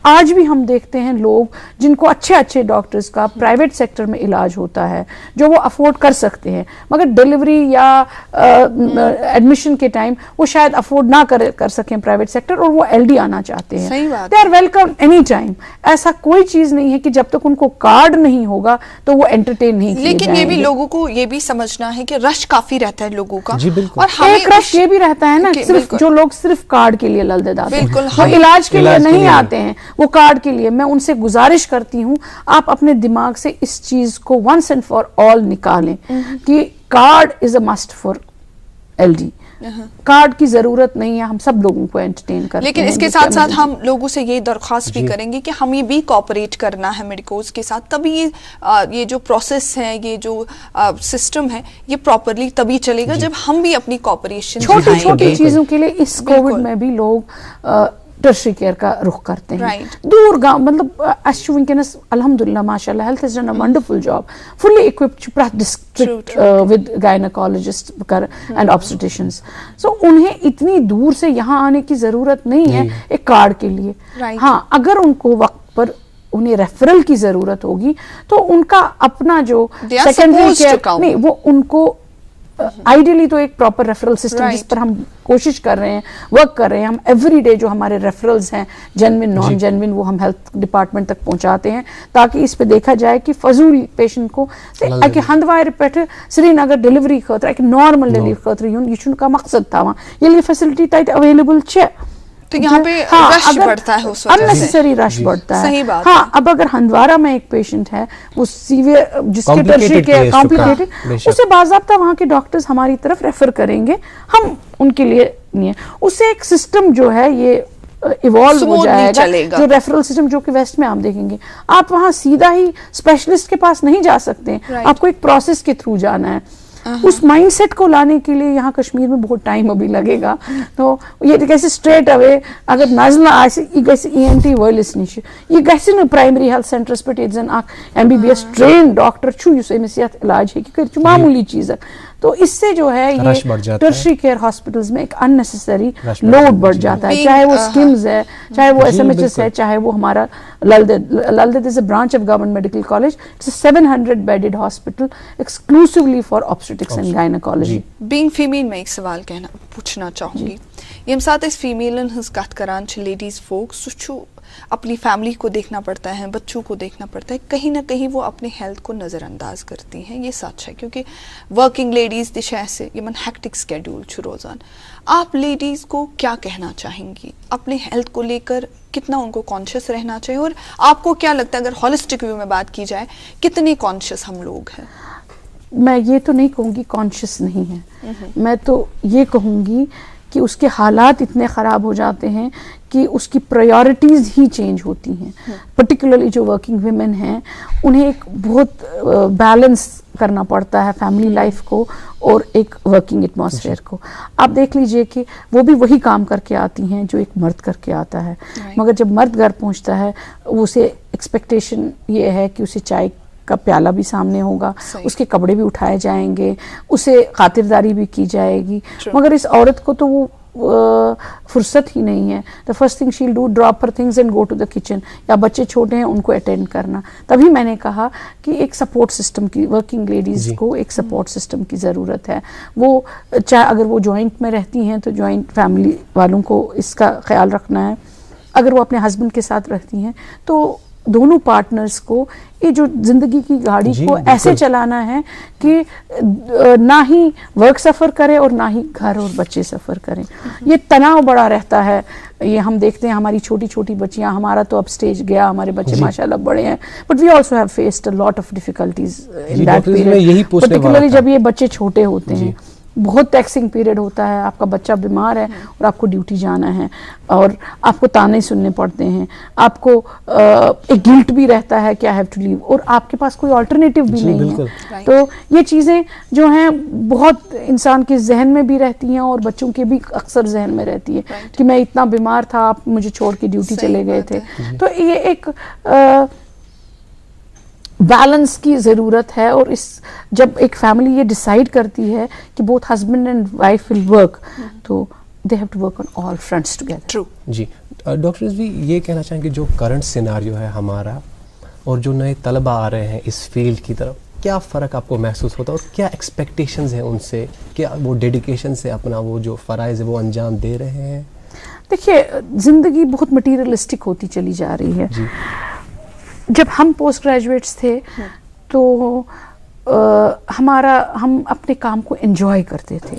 آج بھی ہم دیکھتے ہیں لوگ جن کو اچھے ڈاکٹرز کا پرائیویٹ سیکٹر میں علاج ہوتا ہے جو وہ افورڈ کر سکتے ہیں, مگر ڈیلیوری یا ایڈمیشن کے ٹائم وہ شاید افورڈ نہ کر سکیں پرائیویٹ سیکٹر, اور وہ LD آنا چاہتے ہیں. They are welcome any time. ایسا کوئی چیز نہیں ہے کہ جب تک ان کو کارڈ نہیں ہوگا تو وہ انٹرٹین نہیں کیے جائیں گے. لیکن یہ بھی لوگوں کو یہ بھی سمجھنا ہے کہ رش کافی رہتا ہے لوگوں کا, اور ایک رش یہ بھی رہتا ہے نا, صرف جو لوگ صرف کارڈ کے لیے لل دید آتے ہیں, وہ علاج کے لیے نہیں آتے ہیں, وہ کارڈ کے لیے. میں ان سے گزارش کرتی ہوں آپ اپنے دماغ سے اس چیز کو ونس اینڈ فار آل نکالیں کہ card is a must for LD. Card کی ضرورت نہیں ہے, ہم سب لوگوں کو انٹرٹین کرتے ہیں. لیکن اس کے ساتھ ساتھ ہم لوگوں سے یہ درخواست بھی کریں گے کہ ہمیں بھی کوآپریٹ کرنا ہے میڈیکوز کے ساتھ, تبھی یہ جو پروسیس ہے, یہ جو سسٹم ہے, یہ پراپرلی تبھی چلے گا جب ہم بھی اپنی کوآپریشن چھوٹی چیزوں کے لیے. اس کووڈ میں بھی لوگ ٹرشری کیئر کا رخ کرتے ہیں, دور گاؤں, مطلب اس ونکس الحمدللہ ماشاء اللہ health is done a wonderful job, fully occupied پرٛٮ۪تھ district with gynaecologist and obstetricians. So انہیں اتنی دور سے یہاں آنے کی ضرورت نہیں ہے ایک کارڈ کے لیے. ہاں اگر ان کو وقت پر انہیں ریفرل کی ضرورت ہوگی تو ان کا اپنا جو سیکنڈری کیئر نہیں, وہ ان کو آئیڈیلی تو ایک پراپر ریفرل سسٹم جس پر ہم کوشش کر رہے ہیں, ورک کر رہے ہیں. ہم ایوری ڈے جو ہمارے ریفرلز ہیں جینوین نان جینوین وہ ہم ہیلتھ ڈپارٹمنٹ تک پہنچاتے ہیں تاکہ اس پہ دیکھا جائے کہ فضول پیشنٹ کو کہ ہندوار پہ سری نگر ڈیلیوری خاطر ایک نارمل ڈیلیوری خاطر یون, یہ چھُنہٕ کانٛہہ مقصد تھاوان ییٚلہِ یہِ فیسلٹی تتہِ اویلیبل چھِ تو یہاں پہ رش بڑھتا ہے, اس وجہ سے unnecessary رش بڑھتا ہے. صحیح بات. ہاں اب اگر ہندوارہ میں ایک پیشنٹ ہے وہ سیویئر جس کے ٹرشری کے کمپلیکیٹڈ, اسے باضابطہ وہاں کے ڈاکٹرز ہماری طرف ریفر کریں گے, ہم ان کے لیے نہیں ہے. اس سے ایک سسٹم جو ہے یہ ایوالو ہو جائے گا, جو ریفرل سسٹم جو کہ ویسٹ میں آپ دیکھیں گے. آپ وہاں سیدھا ہی اسپیشلسٹ کے پاس نہیں جا سکتے, آپ کو ایک پروسیس کے تھرو جانا ہے. اس مائنڈ سیٹ کو لانے کے لیے یہاں کشمیر میں بہت ٹائم ابھی لگے گا. تو یہ کیسے اسٹریٹ اوے اگر نزلہ آسہِ یہ گژھِ ENT وٲلِس نِش, یہ گژھِ نہٕ پرایمری ہیلتھ سینٹرس پٮ۪ٹھ ییٚتہِ زن اکھ MBBS ٹرین ڈاکٹر چھُ یُس أمِس یتھ علاج ہیٚکہِ کٔرِتھ, چھُ معموٗلی چیٖز. تو اس سے جو ہے یہ ٹرشری کیئر ہاسپٹلز میں ایک اننیسیسری لوڈ بڑھ جاتا ہے, چاہے وہ اسکمز ہے, چاہے وہ SMHS ہے, چاہے وہ ہمارا Lal Ded is a branch of government medical college. It's a 700 bedded hospital exclusively for obstetrics and gynaecology. Being female میں ایک سوال پوچھنا چاہوں گی. ییٚمہِ ساتہٕ أسۍ فیمیلن ہٕنٛز کتھ کران چھِ, لیڈیز فوک, سُہ چھُ اپنی فیملی کو دیکھنا پڑتا ہے, بچوں کو دیکھنا پڑتا ہے, کہیں نہ کہیں وہ اپنے ہیلتھ کو نظر انداز کرتی ہیں. یہ سچ ہے کیونکہ ورکنگ لیڈیز تہِ چھِ اَسہِ یِمن ہیکٹک سکیڈول چھُ روزان. آپ لیڈیز کو کیا کہنا چاہیں گی اپنے ہیلتھ کو لے کر, کتنا ان کو کانشیس رہنا چاہیے, اور آپ کو کیا لگتا ہے اگر ہالسٹک ویو میں بات کی جائے کتنے کانشیس ہم لوگ ہیں؟ میں یہ تو نہیں کہوں گی کانشیس نہیں ہے, میں تو یہ کہوں گی کہ اس کے حالات اتنے خراب ہو جاتے ہیں کہ اس کی پرائیورٹیز ہی چینج ہوتی ہیں. پرٹیکولرلی جو ورکنگ ویمن ہیں انہیں ایک بہت بیلنس کرنا پڑتا ہے فیملی لائف کو اور ایک ورکنگ ایٹماسفیئر کو. آپ دیکھ لیجئے کہ وہ بھی وہی کام کر کے آتی ہیں جو ایک مرد کر کے آتا ہے, مگر جب مرد گھر پہنچتا ہے اسے ایکسپیکٹیشن یہ ہے کہ اسے چائے کا پیالہ بھی سامنے ہوگا, اس کے کپڑے بھی اٹھائے جائیں گے, اسے خاطرداری بھی کی جائے گی. مگر اس عورت کو تو وہ فرصت ہی نہیں ہے. the first thing she'll do, drop her things and go to the kitchen. یا بچے چھوٹے ہیں ان کو اٹینڈ کرنا. تبھی میں نے کہا کہ ایک سپورٹ سسٹم کی, ورکنگ لیڈیز کو ایک سپورٹ سسٹم کی ضرورت ہے. وہ چاہے اگر وہ جوائنٹ میں رہتی ہیں تو جوائنٹ فیملی والوں کو اس کا خیال رکھنا ہے. اگر وہ اپنے ہسبینڈ کے ساتھ رہتی ہیں تو دونوں پارٹنرز کو یہ جو زندگی کی گاڑی کو ایسے چلانا ہے کہ نہ ہی ورک سفر کرے اور نہ ہی گھر اور بچے سفر کریں. یہ تناؤ بڑا رہتا ہے. یہ ہم دیکھتے ہیں ہماری چھوٹی چھوٹی بچیاں, ہمارا تو اب سٹیج گیا, ہمارے بچے ماشاءاللہ بڑے ہیں, but we also have faced a lot of difficulties in that period, particularly جب یہ بچے چھوٹے ہوتے ہیں. بہت ٹیکسنگ پیریڈ ہوتا ہے. آپ کا بچہ بیمار ہے اور آپ کو ڈیوٹی جانا ہے اور آپ کو تانے سننے پڑتے ہیں, آپ کو ایک گلٹ بھی رہتا ہے کہ آئی ہیو ٹو لیو, اور آپ کے پاس کوئی آلٹرنیٹیو بھی نہیں ہے. تو یہ چیزیں جو ہیں بہت انسان کے ذہن میں بھی رہتی ہیں اور بچوں کے بھی اکثر ذہن میں رہتی ہے کہ میں اتنا بیمار تھا, آپ مجھے چھوڑ کے ڈیوٹی چلے گئے تھے. تو یہ ایک بیلنس کی ضرورت ہے. اور اس جب ایک فیملی یہ ڈیسائیڈ کرتی ہے کہ both husband and wife will work, تو they have to work on all fronts together. جی ڈاکٹر رضوی, یہ کہنا چاہیں کہ جو کرنٹ سیناریو ہے ہمارا اور جو نئے طلبہ آ رہے ہیں اس فیلڈ کی طرف, کیا فرق آپ کو محسوس ہوتا ہے اور کیا ایکسپیکٹیشنز ہیں ان سے, کیا وہ ڈیڈیکیشن سے اپنا وہ جو فرائض ہے وہ انجام دے رہے ہیں؟ دیکھیے زندگی بہت مٹیریلسٹک ہوتی چلی جا رہی ہے. جب ہم پوسٹ گریجویٹس تھے تو ہم اپنے کام کو انجوائے کرتے تھے.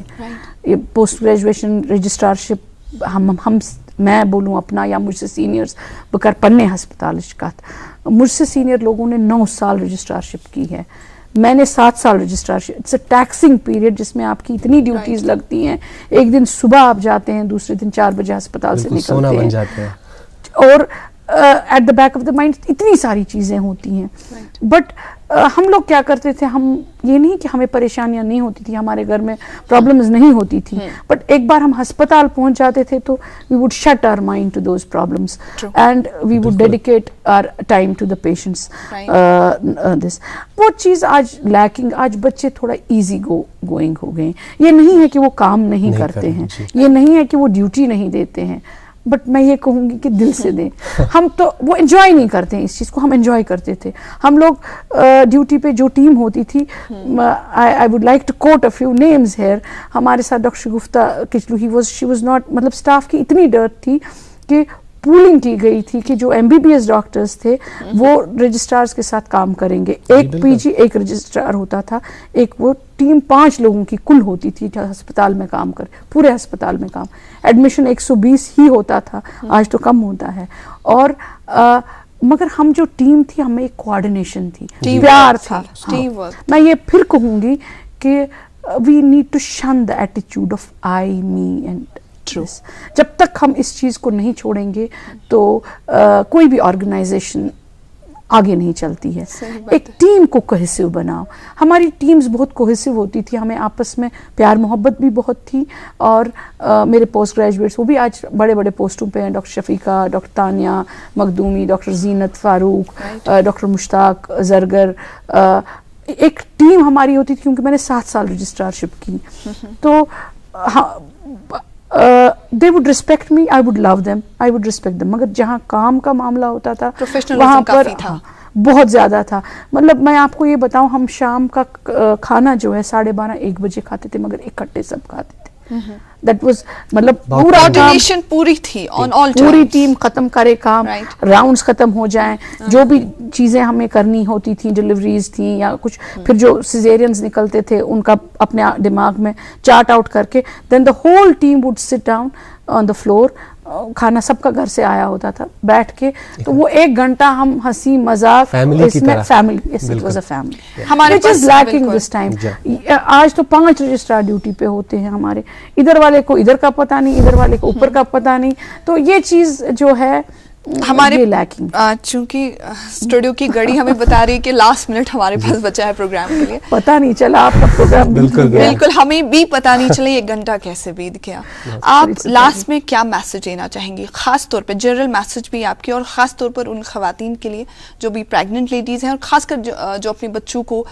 یہ پوسٹ گریجویشن رجسٹرارشپ میں بولوں اپنا یا مجھ سے سینئرز بکر پنے ہسپتال کت, مجھ سے سینئر لوگوں نے 9 سال رجسٹرارشپ کی ہے, میں نے 7 سال رجسٹرارشپ. اٹس اے ٹیکسنگ پیریڈ جس میں آپ کی اتنی ڈیوٹیز لگتی ہیں. ایک دن صبح آپ جاتے ہیں, دوسرے دن 4 بجے ہسپتال سے نکلتے ہیں, اور at the back of the mind اتنی ساری چیزیں ہوتی ہیں. بٹ ہم لوگ کیا کرتے تھے, ہم یہ نہیں کہ ہمیں پریشانیاں نہیں ہوتی تھی, ہمارے گھر میں پرابلمز نہیں ہوتی تھی, بٹ ایک بار ہم ہسپتال پہنچ جاتے تھے تو we would shut our mind to those problems and we would dedicate our time to the patients. وہ چیز آج لیکنگ. آج بچے تھوڑا ایزی گوئنگ ہو گئے. یہ نہیں ہے کہ وہ کام نہیں کرتے ہیں, یہ نہیں ہے کہ وہ ڈیوٹی نہیں دیتے ہیں, بٹ میں یہ کہوں گی کہ دل سے دیں. ہم تو وہ انجوائے نہیں کرتے ہیں اس چیز کو, ہم انجوائے کرتے تھے. ہم لوگ ڈیوٹی پہ جو ٹیم ہوتی تھی, I would like to quote a few names here. ہمارے ساتھ doctor Shagufta Kichloo, she was not, مطلب اسٹاف کی اتنی ڈرٹ تھی کہ پولنگ کی گئی تھی کہ جو MBBS ڈاکٹرز تھے وہ رجسٹرارز کے ساتھ کام کریں گے. ایک PG ایک رجسٹرار ہوتا تھا, ایک وہ ٹیم 5 لوگوں کی کل ہوتی تھی ہسپتال میں کام کر, پورے ہسپتال میں کام. ایڈمیشن 120 ہی ہوتا تھا, آج تو کم ہوتا ہے. اور مگر ہم جو ٹیم تھی, ہمیں ایک کوآرڈینیشن تھی, پیار تھا. میں یہ پھر کہوں گی کہ وی نیڈ ٹو شن دا ایٹیچیوڈ آف آئی, می اینڈ جب تک ہم اس چیز کو نہیں چھوڑیں گے تو کوئی بھی آرگنائزیشن آگے نہیں چلتی ہے. ایک ٹیم کو کوہیسو بناؤ. ہماری ٹیمز بہت کوہیسو ہوتی تھی, ہمیں آپس میں پیار محبت بھی بہت تھی. اور میرے پوسٹ گریجویٹس وہ بھی آج بڑے بڑے پوسٹوں پہ ہیں, doctor Shafiqa, doctor Tania Makhdoomi, doctor Zeenat Farooq, doctor Mushtaq Zargar. ایک ٹیم ہماری ہوتی تھی کیونکہ میں نے 7 سال رجسٹرارشپ کی. تو they would respect me, I would love them, I would respect them. مگر جہاں کام کا معاملہ ہوتا تھا وہاں پر بہت زیادہ تھا. مطلب میں آپ کو یہ بتاؤں, ہم شام کا کھانا جو ہے 12:30-1 بجے کھاتے تھے, مگر اکٹھے سب کھاتے تھے. That was مطلب پورا کوآرڈینیشن پوری تھی on all terms. پوری ٹیم ختم کرے کام, راؤنڈز ختم ہو جائیں, جو بھی چیزیں ہمیں کرنی ہوتی تھیں, ڈلیوریز تھیں یا کچھ, پھر جو سیزیرینز نکلتے تھے ان کا اپنے دماغ میں چارٹ آؤٹ کر کے, then the whole team would sit down on the floor. کھانا سب کا گھر سے آیا ہوتا تھا, بیٹھ کے تو وہ 1 گھنٹہ ہم ہنسی مذاق اس میں family, it was a family. ہمارے just lacking this time. آج تو 5 رجسٹرار ڈیوٹی پہ ہوتے ہیں ہمارے, ادھر والے کو ادھر کا پتہ نہیں, ادھر والے کو اوپر کا پتہ نہیں. تو یہ چیز جو ہے ہمارے لیکنگ. چونکہ اسٹوڈیو کی گھڑی ہمیں بتا رہی ہے کہ لاسٹ منٹ ہمارے پاس بچا ہے پروگرام کے لیے. پتہ نہیں چلا آپ کا پروگرام. بالکل ہمیں بھی پتہ نہیں چلا یہ گھنٹہ کیسے بیت گیا. آپ لاسٹ میں کیا میسج دینا چاہیں گی, خاص طور پہ جنرل میسج بھی آپ کی, اور خاص طور پر ان خواتین کے لیے جو بھی پریگننٹ لیڈیز ہیں, اور خاص کر جو اپنے بچوں کو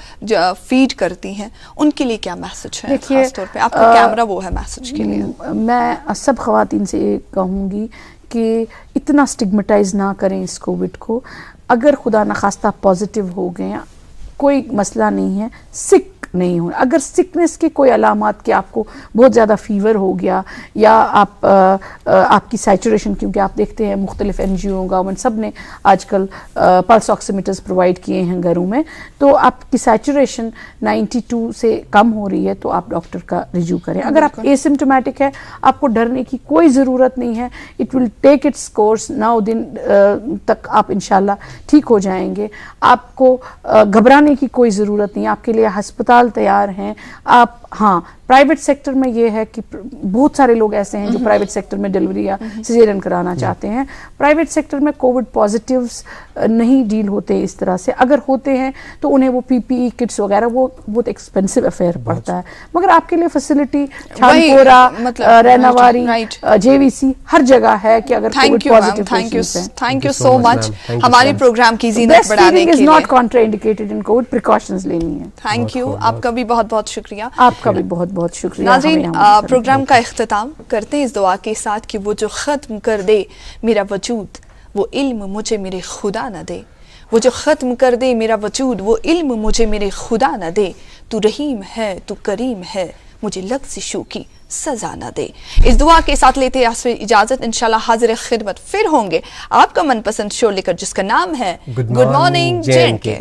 فیڈ کرتی ہیں, ان کے لیے کیا میسج ہے خاص طور پہ؟ آپ کا کیمرہ وہ ہے میسج کے لیے. میں سب خواتین سے کہوں گی کہ اتنا اسٹگمیٹائز نہ کریں اس کووڈ کو. اگر خدا نخواستہ پازیٹیو ہو گئے کوئی مسئلہ نہیں ہے, سک نہیں ہو. اگر سکنس کے کوئی علامات کہ آپ کو بہت زیادہ فیور ہو گیا, یا آپ کی سیچوریشن, کیونکہ آپ دیکھتے ہیں مختلف این جی او گورنمنٹ سب نے آج کل پلس آکسیمیٹرز پرووائڈ کیے ہیں گھروں میں, تو آپ کی سیچوریشن 92 سے کم ہو رہی ہے تو آپ ڈاکٹر کا رجوع کریں. اگر آپ ایسمپٹومیٹک ہے, آپ کو ڈرنے کی کوئی ضرورت نہیں ہے. It will take its course. 9 دن تک آپ انشاءاللہ ٹھیک ہو جائیں گے. آپ کو گھبرانے کی کوئی ضرورت نہیں. آپ کے لیے ہسپتال تیار ہیں. آپ ہاں پرائیویٹ سیکٹر میں یہ ہے کہ بہت سارے لوگ ایسے ہیں جو پرائیویٹ سیکٹر میں ڈیلیوری یا سیزیرین کرانا چاہتے ہیں. پرائیویٹ سیکٹر میں کووڈ پازیٹیوز نہیں ڈیل ہوتے اس طرح سے. اگر ہوتے ہیں تو انہیں وہ پی پی ای کٹس وغیرہ وہ بہت ایکسپینسو افیئر پڑتا ہے. مگر آپ کے لیے فیسلٹی چھان پورا, ریناواری, جے وی سی ہر جگہ ہے کہ اگر کووڈ پازیٹیو پیشنٹس ہیں. تھینک یو سو مچ ہماری پروگرام کی زینت بڑھانے کے لیے. Not contra indicated in Covid, precautions لینی ہے. تھینک یو, آپ کا بھی بہت بہت شکریہ. آپ کا بھی بہت بہت شکریہ. ناظرین, پروگرام کا اختتام کرتے ہیں اس دعا کے ساتھ کہ وہ جو ختم کر دے میرا وجود وہ علم مجھے میرے خدا نہ دے. وہ جو ختم کر دے میرا وجود وہ علم مجھے میرے خدا نہ دے. تو رحیم ہے تو کریم ہے مجھے لغزشوں کی سزا نہ دے. اس دعا کے ساتھ لیتے ہیں اجازت. انشاءاللہ حاضر خدمت پھر ہوں گے آپ کا من پسند شو لے کر جس کا نام ہے گڈ مارننگ جے اینڈ کے.